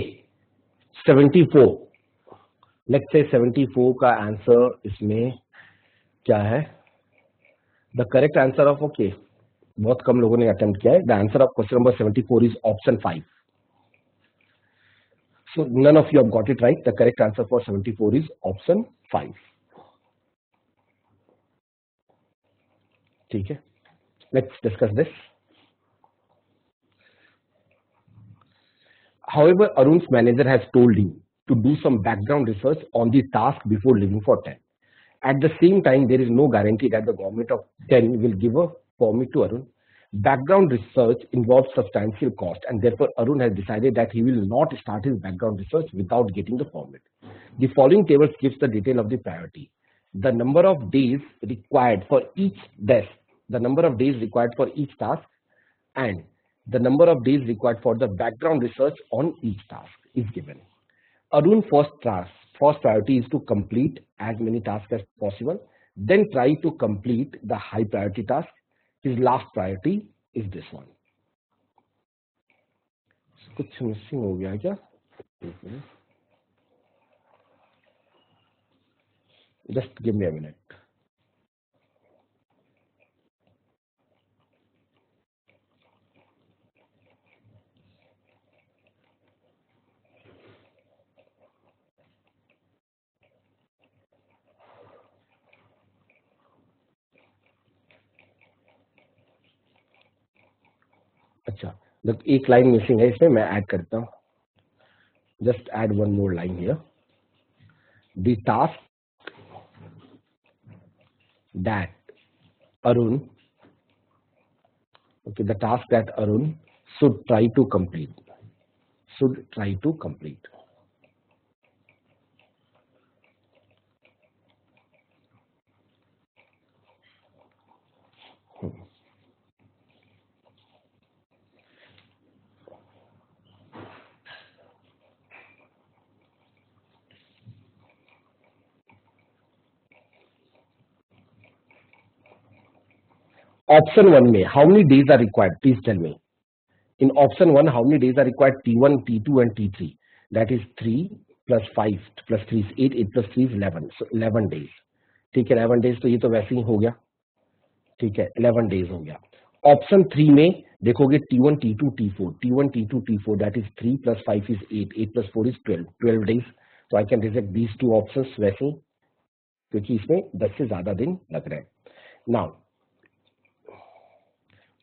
A: 74, let's say 74 का answer इसमें क्या है? The correct answer of, okay बहुत कम लोगों ने attempt किया है. The answer of question number 74 is option 5. So none of you have got it right. The correct answer for 74 is option 5. ठीक है, let's discuss this. However, Arun's manager has told him to do some background research on the task before leaving for 10. At the same time, there is no guarantee that the government of 10 will give a permit to Arun. Background research involves substantial cost, and therefore Arun has decided that he will not start his background research without getting the permit. The following table gives the detail of the priority. The number of days required for each desk, the number of days required for each task, and the number of days required for the background research on each task is given. Arun's first priority is to complete as many tasks as possible, then try to complete the high priority task. His last priority is this one. कुछ missing हो गया क्या? Just give me a minute. अच्छा, जब एक line missing है इसमें मैं ऐड करता हूँ. Just add one more line here. The task that Arun, okay, the task that Arun should try to complete. Should try to complete. Option 1 में how many days are required? Please tell me. In option 1, how many days are required? T1, T2 and T3. That is 3 plus 5 plus 3 is 8, 8 plus 3 is 11. So 11 days. ठीक है, 11 days तो ये तो वैसे ही हो गया. ठीक है, 11 days हो गया. ऑप्शन 3 में देखोगे T1, T2, T4. T1, T2, T4 that is 3 plus 5 is 8, 8 plus 4 is 12. 12 days. So I can reject these two options वैसे ही, क्योंकि इसमें 10 से ज्यादा दिन लग रहे हैं. Now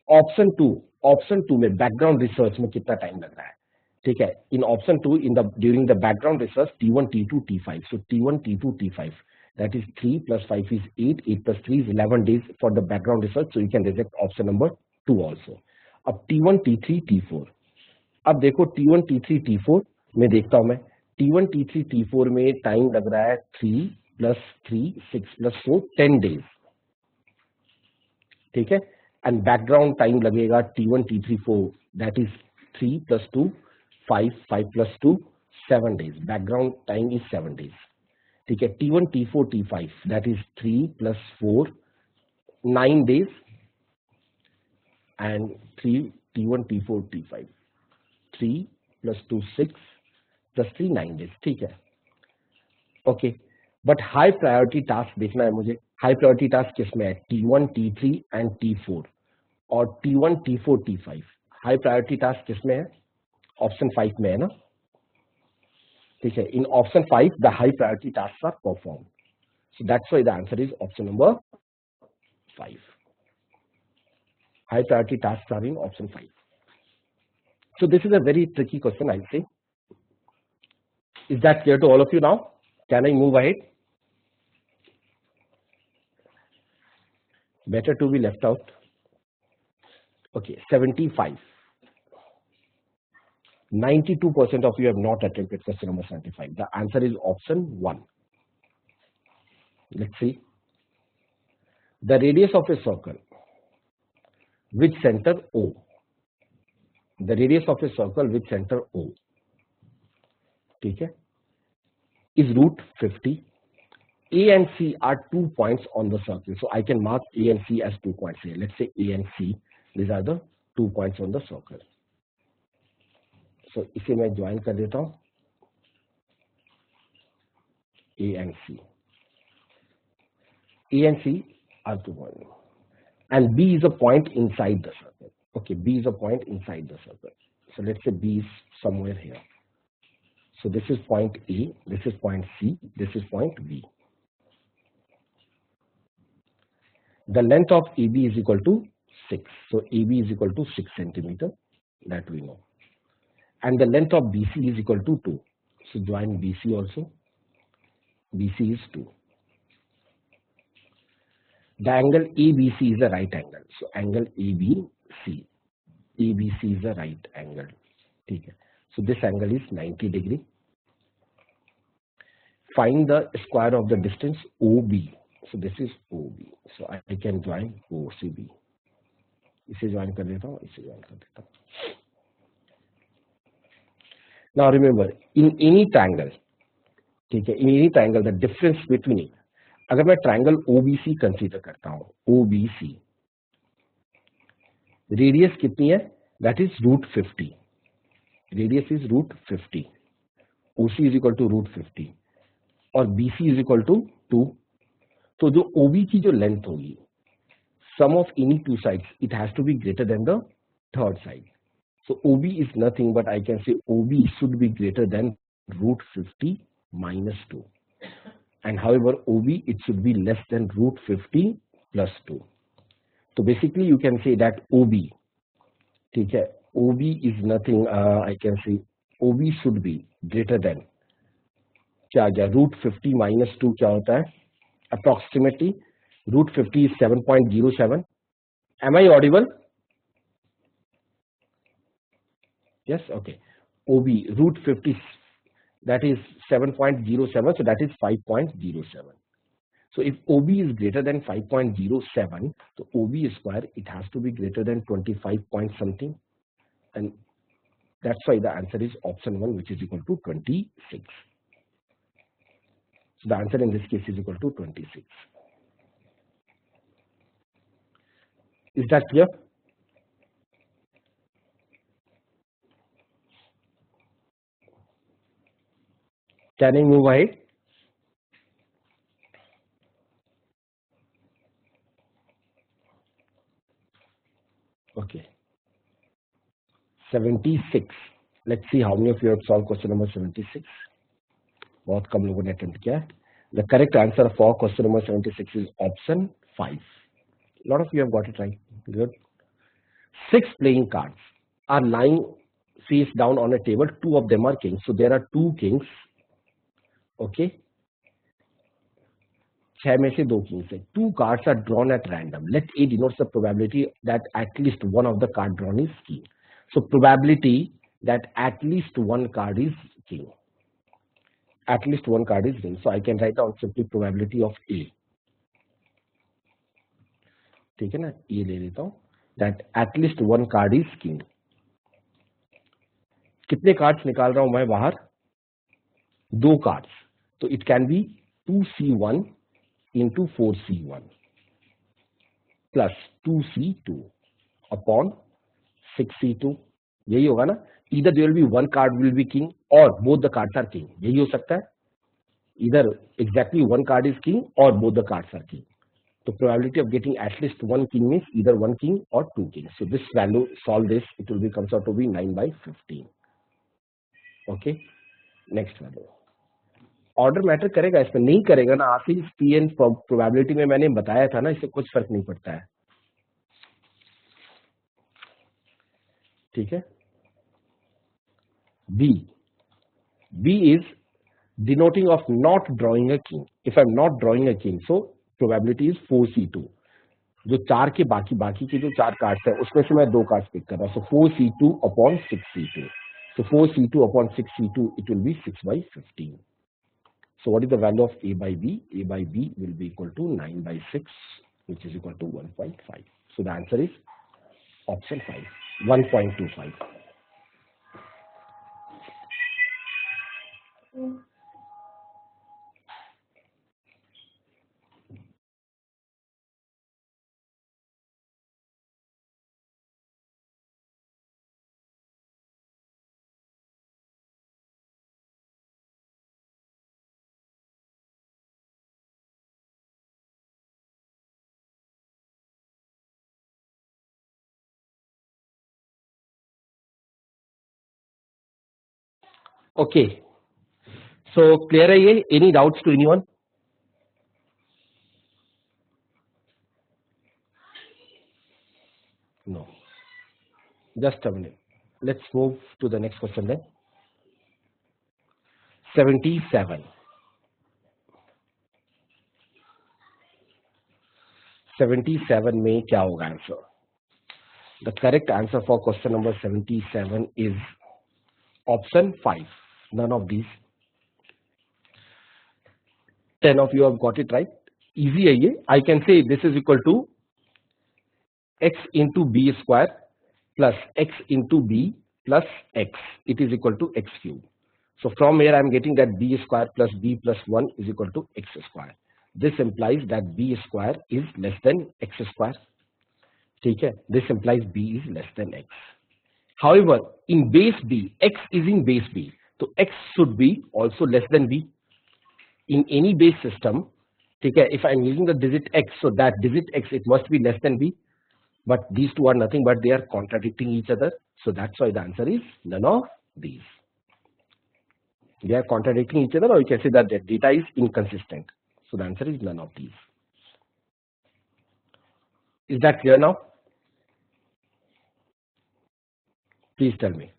A: ऑप्शन टू में बैकग्राउंड रिसर्च में कितना टाइम लग रहा है? ठीक है, in option two in the during the background research T1, T2, T5. So T1, T2, T5 that is 3 plus 5 is 8, 8 plus 3 is 11 days for the background research. So you can reject option number 2 also. अब T1, T3, T4. अब देखो T1, T3, T4 में देखता हूं मैं. T1, T3, T4 में time लग रहा है 3 plus 3 6 plus 4 10 days. ठीक है, एंड बैकग्राउंड टाइम लगेगा T1, T3, 4 that is 3 plus 2 5 5 plus 2 7 days. Background time is 7 days. ठीक है, T1, T4, T5 that is 3 plus 4 9 days and 3 T1, T4, T5 3 plus 2 6 plus 3 9 days. ठीक है, okay. But high priority task देखना है मुझे. High priority task किसमें है? T1, T3 and T4 और T1, T4, T5. High priority task किसमें है? ऑप्शन 5 में है ना. ठीक है, in option 5 the high priority task are perform. So that's why the answer is option number 5. High priority task are in option 5. So this is a very tricky question, I say. Is that clear to all of you now? Can I move ahead? Better to be left out. Okay, 75. 92% of you have not attempted question number 75. The answer is option 1. Let's see. The radius of a circle with center O. The radius of a circle with center O. ठीक है, is root 50. A and C are 2 points on the circle. So I can mark A and C as 2 points here. Let's say A and C. These are the 2 points on the circle. सो इसे मैं join कर देता हूं, A and C. A and C are 2 points. And B is a point inside the circle. Okay, B is a point inside the circle. So let's say B is somewhere here. So this is point A, this is point C, this is point B. The length of AB is equal to 6. So AB is equal to 6 centimeter, that we know. And the length of BC is equal to 2. So join BC also. BC is 2. The angle ABC is a right angle. So angle ABC. ABC is a right angle. Okay. So this angle is 90 degree. Find the square of the distance OB. So this is OB. So I can join OCB. इसे join कर देता हूँ, इसे join कर देता हूँ. Now remember, in any triangle, ठीक है, in any triangle, the difference between it, अगर मैं ट्रायंगल OBC कंसीडर करता हूँ, OBC, रेडियस कितनी है? That is √50. Radius is √50. OC is equal to √50 और BC इज इक्वल टू 2. तो जो OB की जो लेंथ होगी, sum of any two sides, it has to be greater than the third side. So OB is nothing but I can say OB should be greater than √50 minus 2. And however OB, it should be less than √50 plus 2. So basically you can say that OB, ठीक है, OB is nothing, I can say OB should be greater than, क्या आ गया, √50 minus 2 क्या होता है? Approximately √50 is 7.07. Am I audible? Yes, okay. OB √50, that is 7.07, so that is 5.07. So if OB is greater than 5.07, so OB square, it has to be greater than 25 point something, and that's why the answer is option 1, which is equal to 26. So the answer in this case is equal to 26. Is that clear? Can I move ahead? Okay. 76. Let's see how many of you have solved question number 76. बहुत कम लोगों ने attempt किया है. The correct answer for question number 76 is option 5. A lot of you have got it right. Good. 6 playing cards are lying face down on a table. 2 of them are kings. So there are 2 kings. Okay. 6 में से 2 kings है. 2 cards are drawn at random. Let A denotes the probability that at least one of the card drawn is king. So probability that at least one card is king. At least one card is king. So I can write down simply probability of A. ठीक है ना, ये ले लेता हूं, that at least one card is king. कितने cards निकाल रहा हूं मैं बाहर? 2 कार्ड्स. तो it can be 2C1 into 4C1 plus 2C2 upon 6C2. यही होगा ना? Either there will be one card will be king or both the cards are king. यही हो सकता है. Either exactly one card is king or both the cards are king. The probability of getting at least one king means either one king or 2 kings. So this value, solve this, it will be comes out to be 9/15. Okay. Next value. Order matter करेगा इसमें? नहीं करेगा ना. आप ही P N probability में मैंने बताया था ना, इससे कुछ फर्क नहीं पड़ता है. ठीक है. B, B is denoting of not drawing a king. If I'm not drawing a king, so probability is 4C2. जो 4 के बाकी के जो 4 कार्ड्स है उसमें से मैं 2 कार्ड्स पिक कर रहा हूं. So 4C2 upon 6C2. So 4C2 upon 6C2, it will be 6/15. So what is the value of A by B? A by B will be equal to 9/6, which is equal to 1.5. So the answer is option 5, 1.25. Okay, so clear है ये? Any doubts to anyone? No, just a minute, let's move to the next question then. 77. 77 में क्या होगा answer? The correct answer for question number 77 is option 5, none of these. 10 of you have got it right. Easy है ये. I can say this is equal to x into b square plus x into b plus x. It is equal to x cube. So from here I am getting that b square plus b plus 1 is equal to x square. This implies that b square is less than x square. ठीक है? This implies b is less than x. However, in base b, x is in base b, so x should be also less than b. In any base system, ठीक है, if I am using the digit x, so that digit x it must be less than b, but these two are nothing but they are contradicting each other, so that's why the answer is none of these. They are contradicting each other, or you can say that the data is inconsistent, so the answer is none of these. Is that clear now? Please tell me.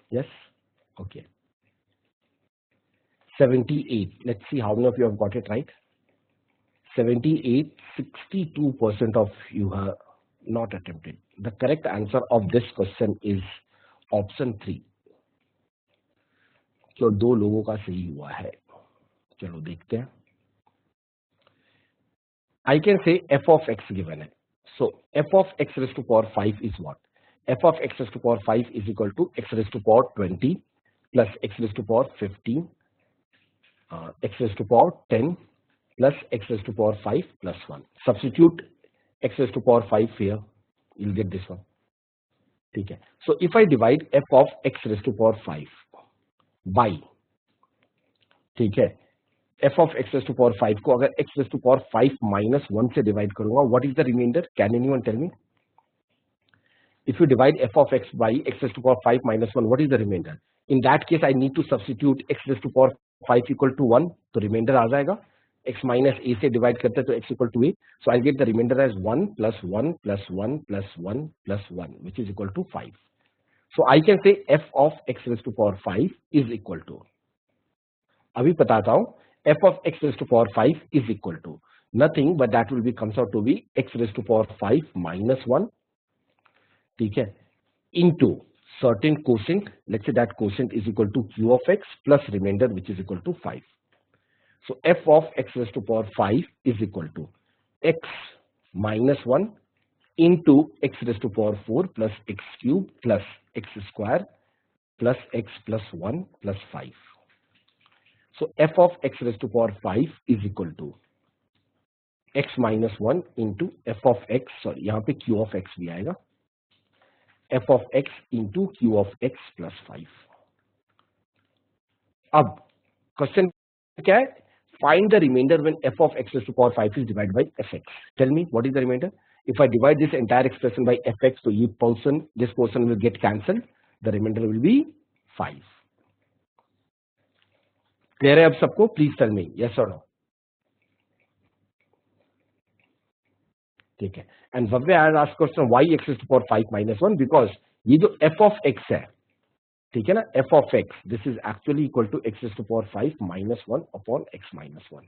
A: Yes? Okay. 78. Let's see how many of you have got it right. 78, 62% of you have not attempted. The correct answer of this question is option 3. तो 2 लोगों का सही हुआ है. चलो देखते हैं. I can say f of x given है. So f of x raised to power 5 is what? F of x raised to power 5 is equal to x raised to power 20 plus x raised to power 15, x raised to power 10 plus x raised to power 5 plus 1. Substitute x raised to power 5 here, you'll get this one. ठीक है. So if I divide f of x raised to power 5 by, ठीक है, f of x raised to power 5 को अगर x raised to power 5 minus 1 से divide करूंगा, what is the remainder? Can anyone tell me? If you divide f of x by x raised to power 5 minus 1, what is the remainder? In that case, I need to substitute x raised to power 5 equal to 1, तो remainder आ जाएगा. x minus a से divide करते हैं तो x equal to a, so I'll get the remainder as 1 plus 1 plus 1 plus 1 plus 1, which is equal to 5. So I can say f of x raised to power 5 is equal to, अभी बताता हूँ, f of x raised to power 5 is equal to nothing but that will be comes out to be x raised to power 5 minus 1, ठीक है, into certain quotient. Let's say that quotient is equal to q of x plus remainder which is equal to 5. So f of x raised to power 5 is equal to x minus 1 into x raised to power 4 plus x cube plus x square plus x plus 1 plus 5. So f of x raised to power 5 is equal to x minus 1 into f of x, sorry यहाँ पे q of x भी आएगा, f of x into q of x plus 5. अब question क्या है? Find the remainder when f of x raised to power 5 is divided by fx. Tell me what is the remainder? If I divide this entire expression by fx, so this portion will get cancelled. The remainder will be 5. Clear है अब सबको? Please tell me yes or no. ठीक है. And Bhavya has asked question why x raised to power 5 minus 1, because ये जो f of x है, ठीक है ना, f of x, this is actually equal to x raised to power 5 minus 1 upon x minus 1.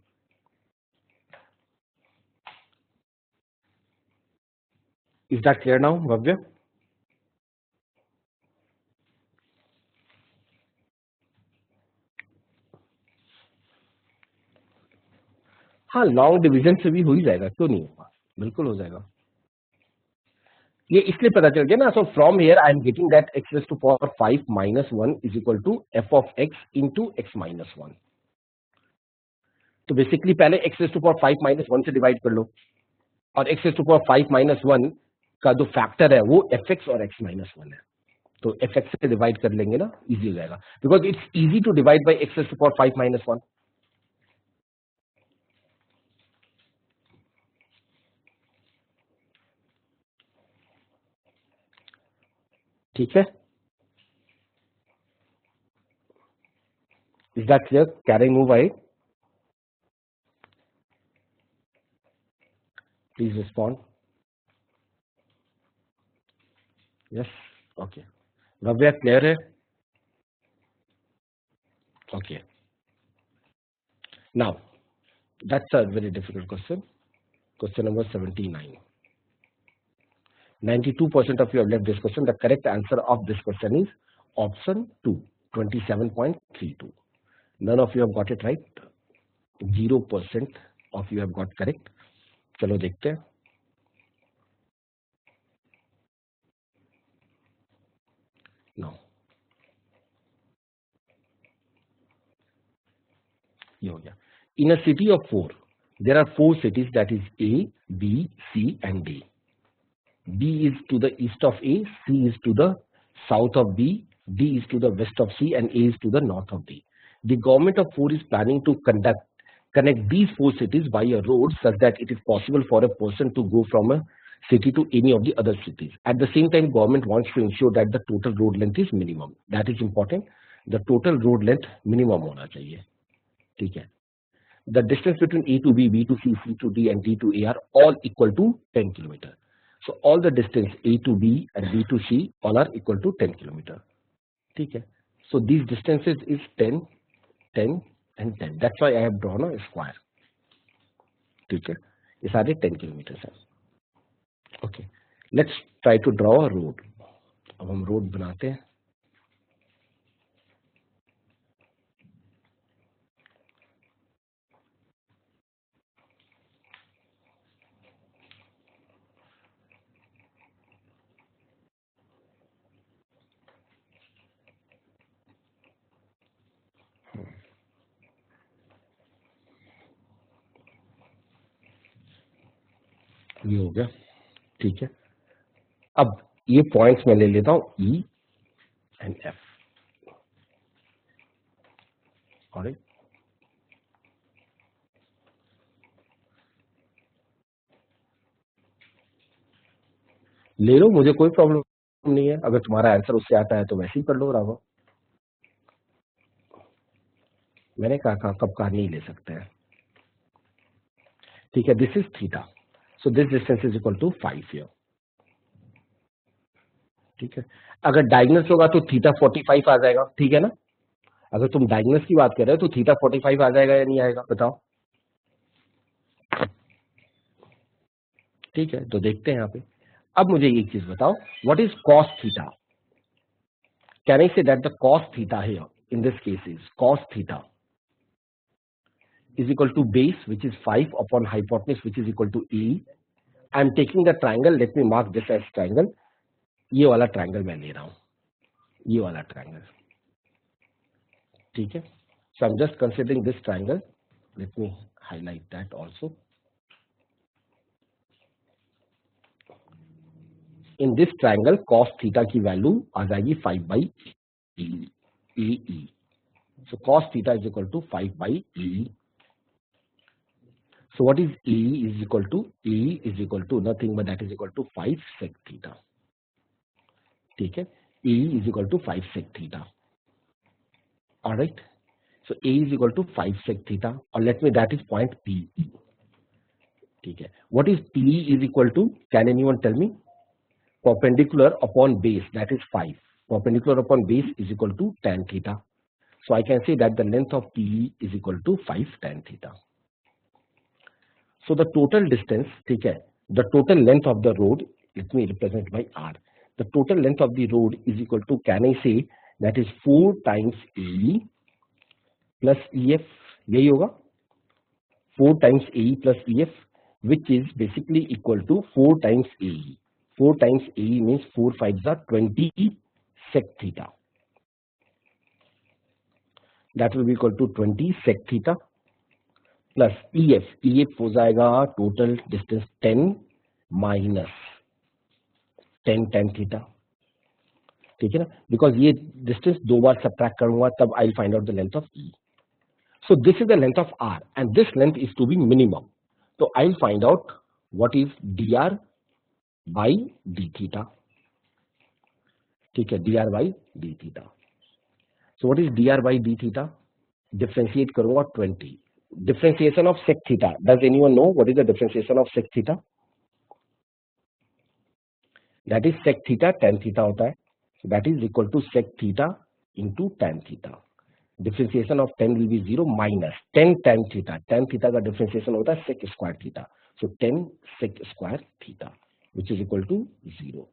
A: Is that clear now, Bhavya? हाँ, long division से भी हो ही जाएगा, क्यों नहीं होगा, बिल्कुल हो जाएगा. ये इसलिए पता चल गया ना. So from here I am getting that x raise to power 5 minus 1 is equal to f of x into x minus 1. तो बेसिकली पहले x raise to power 5 minus 1 से डिवाइड कर लो, और x raise to power 5 minus 1 का जो factor है वो fx और x minus 1 है, तो fx से डिवाइड कर लेंगे ना, इजी हो जाएगा, because it's easy to divide by x raise to power 5 minus 1. ठीक है. that clear? Can I move ahead? Please respond. Yes. Okay. Bhavya, clear है? Okay. Now, that's a very difficult question. Question number 79. 92% of you have left this question. The correct answer of this question is option 2, 27.32. None of you have got it right. 0% of you have got correct. चलो देखते हैं. Now, ये हो गया. In a city of 4, there are 4 cities, that is A, B, C and D. B is to the east of A, C is to the south of B, D is to the west of C and A is to the north of D. The government of 4 is planning to connect these 4 cities by a road such that it is possible for a person to go from a city to any of the other cities. At the same time, government wants to ensure that the total road length is minimum. That is important. The total road length minimum होना चाहिए. ठीक है. The distance between A to B, B to C, C to D and D to A are all equal to 10 km. So all the distance A to B and B to C all are equal to 10 km. ठीक है. So these distances is 10, 10 and 10. That's why I have drawn a square. ठीक है. ये सारे 10 kilometers हैं. Okay. Let's try to draw a road. अब हम road बनाते हैं. ये हो गया. ठीक है. अब ये पॉइंट्स मैं ले लेता हूं E एंड F. ऑलराइट. ले लो, मुझे कोई प्रॉब्लम नहीं है. अगर तुम्हारा आंसर उससे आता है तो वैसे ही कर लो राघव. मैंने कहा कब का नहीं ले सकते हैं. ठीक है. This is theta. So this distance is equal to 5 here. ठीक है. अगर डायगोनल होगा तो थीटा 45 आ जाएगा. ठीक है ना. अगर तुम डायगोनल की बात कर रहे हो तो थीटा 45 आ जाएगा या नहीं आएगा, बताओ. ठीक है. तो देखते हैं यहाँ पे. अब मुझे एक चीज बताओ, what is cos theta? Can I say that the cos theta here in this case is cos theta is equal to base, which is 5 upon hypotenuse, which is equal to E. I am taking the triangle. Let me mark this as triangle. ये वाला triangle मैं ले रहा हूं. ये वाला triangle. ठीक है. So I'm just considering this triangle. Let me highlight that also. In this triangle, cos theta की value आ जाएगी 5 by E. So cos theta is equal to 5 by E. So what is E is equal to? E is equal to nothing but that is equal to 5 sec theta. ठीक है. E is equal to 5 sec theta. Alright. So A is equal to 5 sec theta, or let me, that is point PE. ठीक है. What is PE is equal to? Can anyone tell me? Perpendicular upon base, that is 5. Perpendicular upon base is equal to tan theta. So I can say that the length of PE is equal to 5 tan theta. So the total distance, ठीक है, the total length of the road, let me represent by R. The total length of the road is equal to, can I say, that is 4 times AE plus EF. यही होगा 4 times AE plus EF, which is basically equal to 4 times AE. 4 times AE means 4 5s are 20 sec theta. That will be equal to 20 sec theta. Plus EF हो जाएगा total distance 10 minus 10 tan theta. ठीक है ना. Because ये distance 2 बार subtract करूंगा तब I find out the length of E. So this is the length of R and this length is to be minimum. तो I find out what is dr by d theta. ठीक है. dr by d theta. So what is dr by d theta? Differentiate करूंगा 20. Differentiation of sec theta, does anyone know what is the differentiation of sec theta? That is sec theta tan theta होता है, that is equal to sec theta into tan theta. Differentiation of 10 will be 0 minus 10 tan theta. tan theta का differentiation होता है sec square theta, so 10 sec square theta which is equal to 0.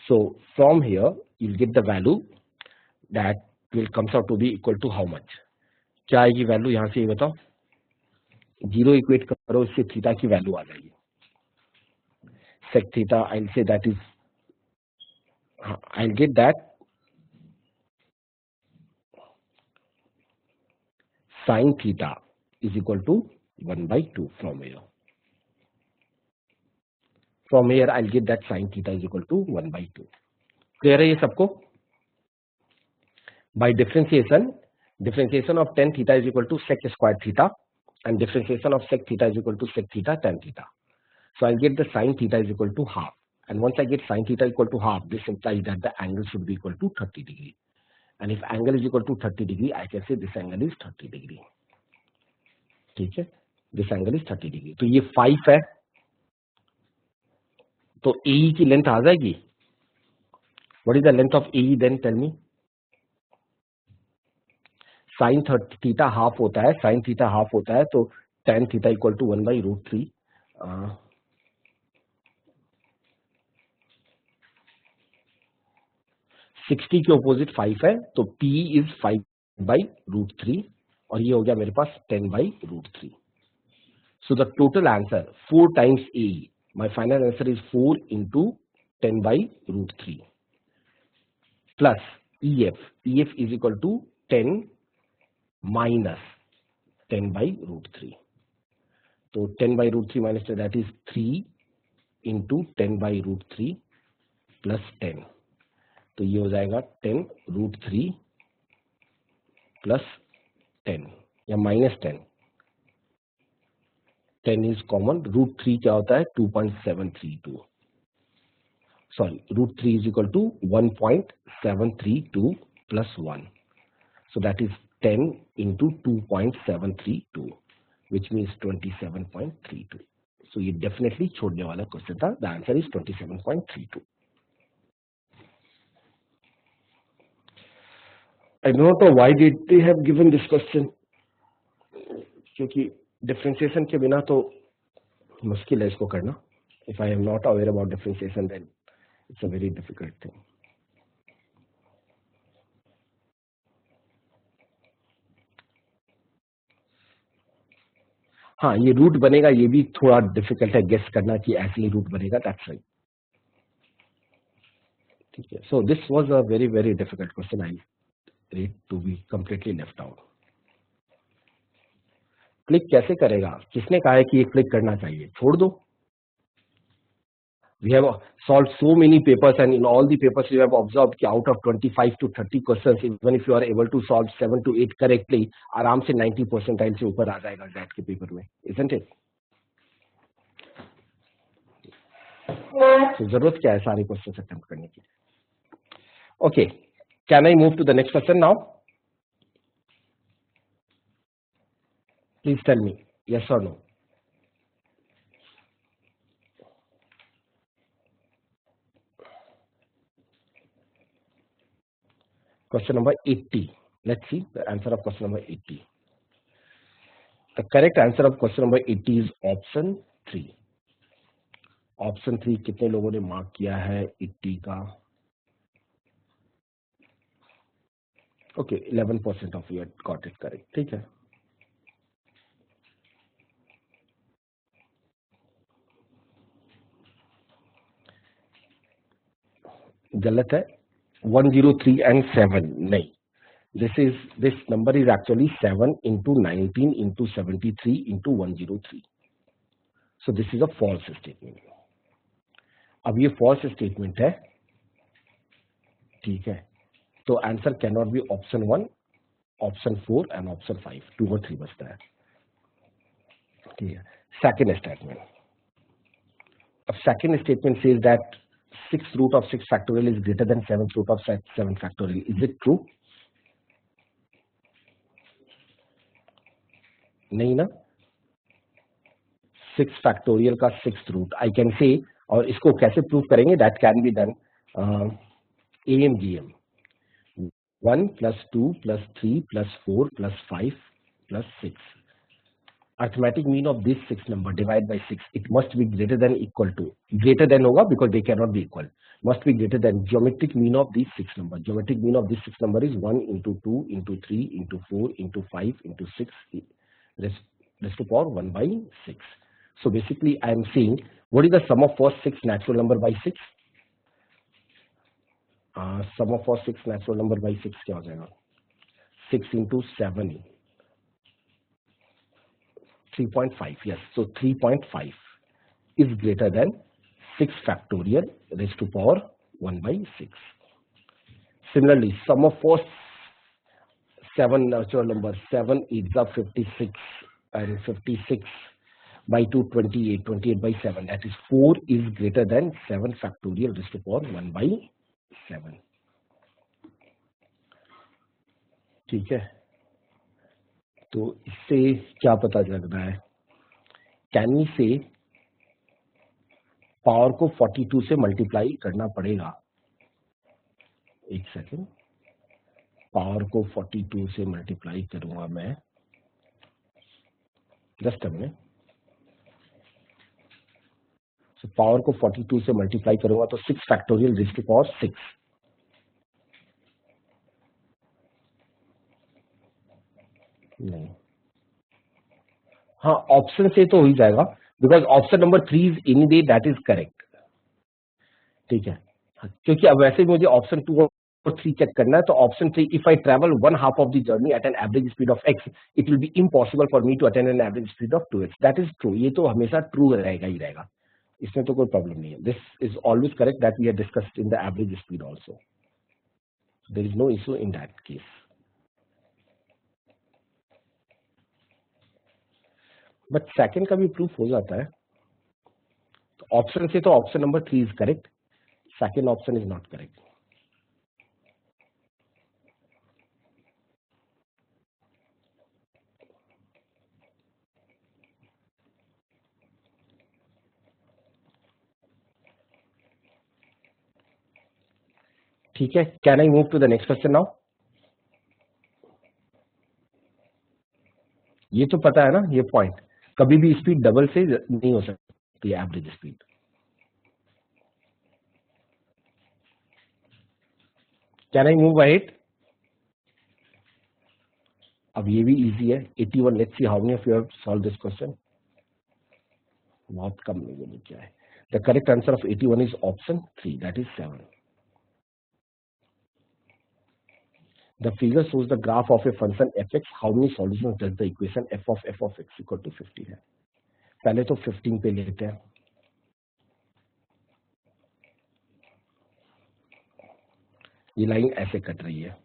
A: So from here you'll get the value that will comes out to be equal to how much? क्या आएगी value यहां से, ये बताओ. 0 equate करो, इससे थीटा की value आ जाएगी. sec theta, I'll say that is, I'll get that sin theta is equal to 1 by 2 from here. From here I'll get that sin theta is equal to 1 by 2. Clear है ये सबको? By differentiation of tan theta is equal to sec square theta and differentiation of sec theta is equal to sec theta tan theta. So I'll get the sin theta is equal to half, and once I get sin theta equal to half, this implies that the angle should be equal to 30 degree. And if angle is equal to 30 degree, I can say this angle is 30 degree. ठीक है, this angle is 30 degree. तो ये 5 है, तो AE की length आ जाएगी. What is the length of AE then? Tell me. Sine theta half होता है, साइन थीटा हाफ होता है, तो tan theta equal to 1 by root 3. 60 के ऑपोजिट 5 है, तो P इज 5 बाई रूट 3 और ये हो गया मेरे पास 10 by root 3. So the total answer 4 times A. My final answer is 4 into 10 by root 3 plus EF. EF is equal to 10 minus 10 by root 3. तो 10 by root 3 minus that is 3 into 10 by root 3 plus 10. तो ये हो जाएगा 10 root 3 plus 10 या minus 10. 10 is common. Root 3 क्या होता है? 2.732. Sorry, root 3 is equal to 1.732 plus 1. So that is 10 into 2.732, which means 27.32. So ये definitely छोड़ने वाला क्वेश्चन था. The answer is 27.32. I do not know why did they have given this question. क्योंकि differentiation के बिना तो मुश्किल है इसको करना. If I am not aware about differentiation, then it's a very difficult thing. हाँ, ये रूट बनेगा, ये भी थोड़ा डिफिकल्ट है गेस करना कि ऐसे ही रूट बनेगा. That's right. ठीक है. So this was a very very difficult question. I rate to be completely left out. Click कैसे करेगा? किसने कहा है कि ये क्लिक करना चाहिए? छोड़ दो. We have solved so many papers, and in all the papers you have observed कि out of 25 to 30 questions, even if you are able to solve 7 to 8 correctly, आराम से 90 परसेंटाइल से ऊपर आ जाएगा जेट के पेपर में. Isn't it? तो जरूरत क्या है सारे क्वेश्चन अटेम्प्ट करने की? Okay, can I move to the next question now? Please tell me yes or no. Question number 80. Let's see the answer of question number 80. The correct answer of question number 80 is option 3. Option 3 कितने लोगों ने mark किया है 80 का? Okay, 11% of you got it correct. ठीक है. गलत है. 103 and 7 नहीं. This number is actually 7 into 19 into 73 into 103. So this is a false statement. अब ये false statement है. ठीक है. तो answer can not be option 1, option 4 and option 5. 2 और 3 बचता है. ठीक है. Second statement. अब second statement says that 6th root of 6 factorial is greater than 7th root of 7 factorial. Is it true? नहीं ना, 6 फैक्टोरियल का 6th रूट आई कैन से, और इसको कैसे प्रूव करेंगे, that can be done AMGM 1 + 2 + 3 + 4 + 5 + 6. Arithmetic mean of this 6 number divide by 6. It must be greater than equal to, greater than होगा because they cannot be equal. Must be greater than geometric mean of these 6 number. Geometric mean of this 6 number is 1 into 2 into 3 into 4 into 5 into 6 raised to power 1 by 6. So basically I am saying what is the sum of first 6 natural number by 6? Sum of first 6 natural number by 6 क्या हो जाएगा? 6 into 7, 3.5. Yes, so 3.5 is greater than 6 factorial raised to power 1 by 6. Similarly, sum of first 7 natural numbers, 7 is 56 and 56 by 2, 28, 28 by 7, that is 4 is greater than 7 factorial raised to power 1 by 7. ठीक है, तो इससे क्या पता चल रहा है, can we से पावर को 42 से मल्टीप्लाई करना पड़ेगा, एक सेकेंड, पावर को 42 से मल्टीप्लाई करूंगा मैं, just a minute, so power को 42 से मल्टीप्लाई करूंगा तो 6 फैक्टोरियल रेज़्ड टू पावर 6, नहीं, हाँ ऑप्शन से तो हो ही जाएगा because option number 3 is any day that is correct, ठीक है, क्योंकि अब वैसे मुझे ऑप्शन 2 और 3 चेक करना है, तो option 3, if I travel 1/2 of the journey at an average speed of x, it will be impossible for me to attain an average speed of 2x, that is true, ये तो हमेशा true रहेगा ही रहेगा, इसमें तो कोई प्रॉब्लम नहीं है, this is always correct that we have discussed in the average speed also, there is no issue in that case. But second का भी प्रूफ हो जाता है, तो ऑप्शन से तो option number 3 is correct, second option is not correct. ठीक है, can I move to the next question now? ये तो पता है ना, ये पॉइंट, कभी भी स्पीड डबल से नहीं हो सकती average speed. Can I move ahead? अब ये भी इजी है, 81. Let's see how many of you have solve this question. बहुत कम लोगों ने किया है. The correct answer of 81 is option 3, that is 7. The figure shows the graph of a function fx. How many solutions does the equation f of x equal to 15 है? पहले तो 15 पे लेते हैं, ये लाइन ऐसे कट रही है,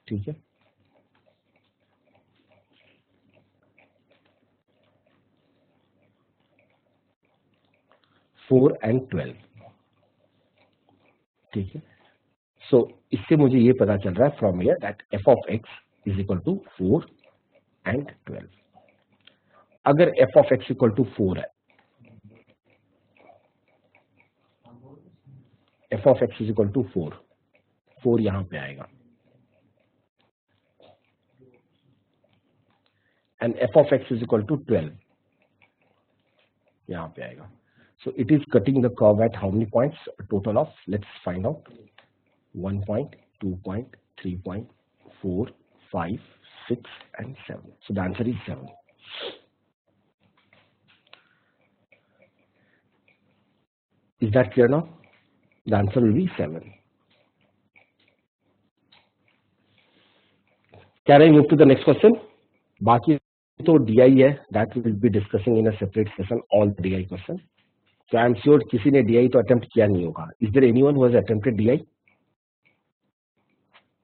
A: ठीक है, 4 and 12, ठीक है. सो इससे मुझे ये पता चल रहा है from here that f of x is equal to 4 and 12. अगर f of x equal to 4 है, f of x is equal to 4 यहां पे आएगा, and f of x is equal to 12 यहां पे आएगा. So it is cutting the curve at how many points? A total of, let's find out, 1 point, 2 point, 3 point, 4, 5, 6 and 7. So the answer is 7. Is that clear now? The answer will be 7. Can I move to the next question? बाकी तो DI है, that we will be discussing in a separate session, all DI question. So I am sure किसी ने DI तो attempt किया नहीं होगा. Is there anyone who has attempted DI?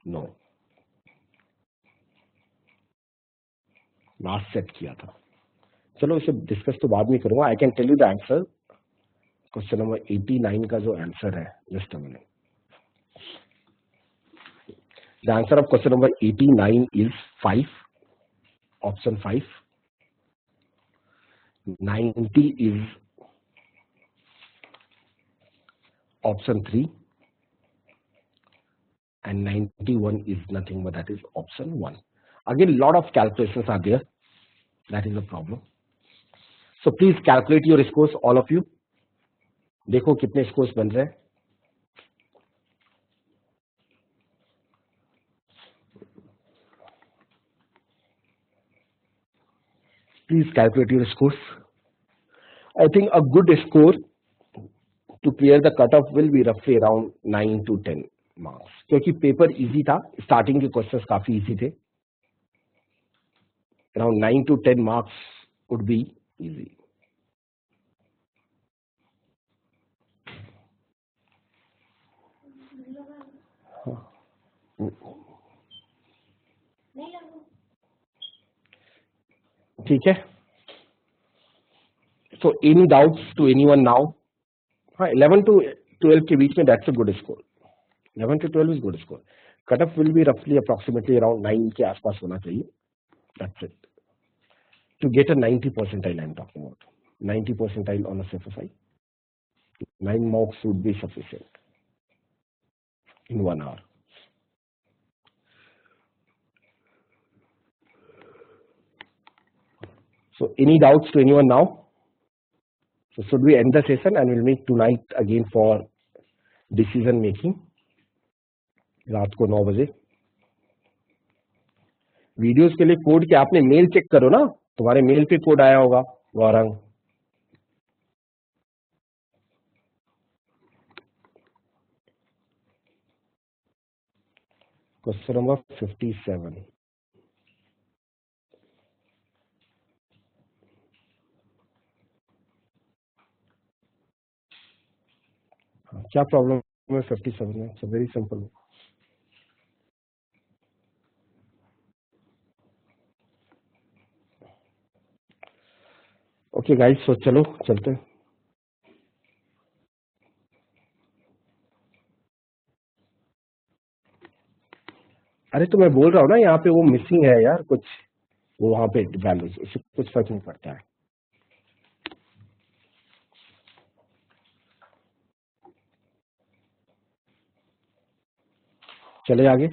A: No. Last set किया था. चलो इसे डिस्कस तो बाद में करूंगा. I can tell you the answer. Question number 89 का जो आंसर है, just a minute. The answer of question number 89 is 5, option 5. 90 is option 3, and 91 is nothing but that is option 1. Again, lot of calculations are there. That is the problem. So please calculate your scores, all of you. देखो कितने scores बन रहे हैं. Please calculate your scores. I think a good score to clear the cutoff will be roughly around 9 to 10 marks. क्योंकि paper easy था, starting के questions काफी easy थे. Around 9 to 10 marks would be easy. ठीक है. So any doubts to anyone now? हाँ, 11 to 12 के बीच में that's a good score. 11 to 12 is good score. Cutoff will be roughly approximately around 9 के आसपास होना चाहिए. That's it. To get a 90 percentile, I'm talking about 90 percentile on a safer side. 9 marks would be sufficient in 1 hour. So any doubts to anyone now? So should we end the session and we'll meet tonight again for decision making? रात को 9 बजे. Videos के लिए code के आपने mail check करो ना, तुम्हारे मेल पे कोड आया होगा. Gaurang, question number 57. क्या प्रॉब्लम है 57 में? It's very simple. Okay guys, so चलो चलते हैं. अरे तो मैं बोल रहा हूँ ना, यहाँ पे वो मिसिंग है यार कुछ, वो वहां पे वैल्यूज, उससे कुछ फर्क नहीं पड़ता है. चले आगे.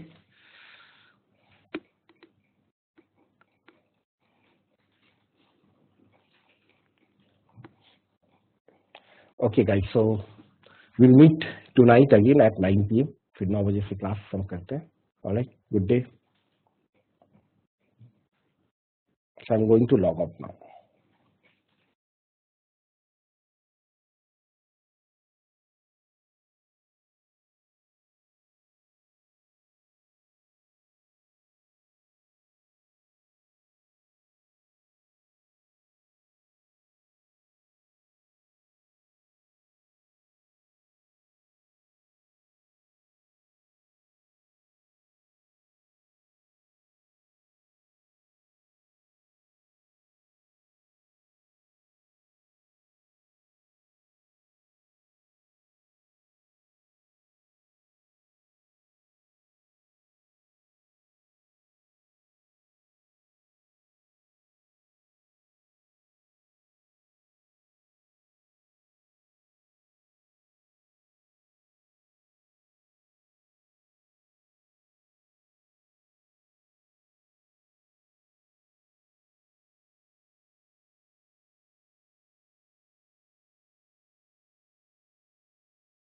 A: Okay guys, so will meet tonight again at 9 PM. फिर 9 बजे से क्लास हम करते हैं. Alright, good day. So I'm going to log out now.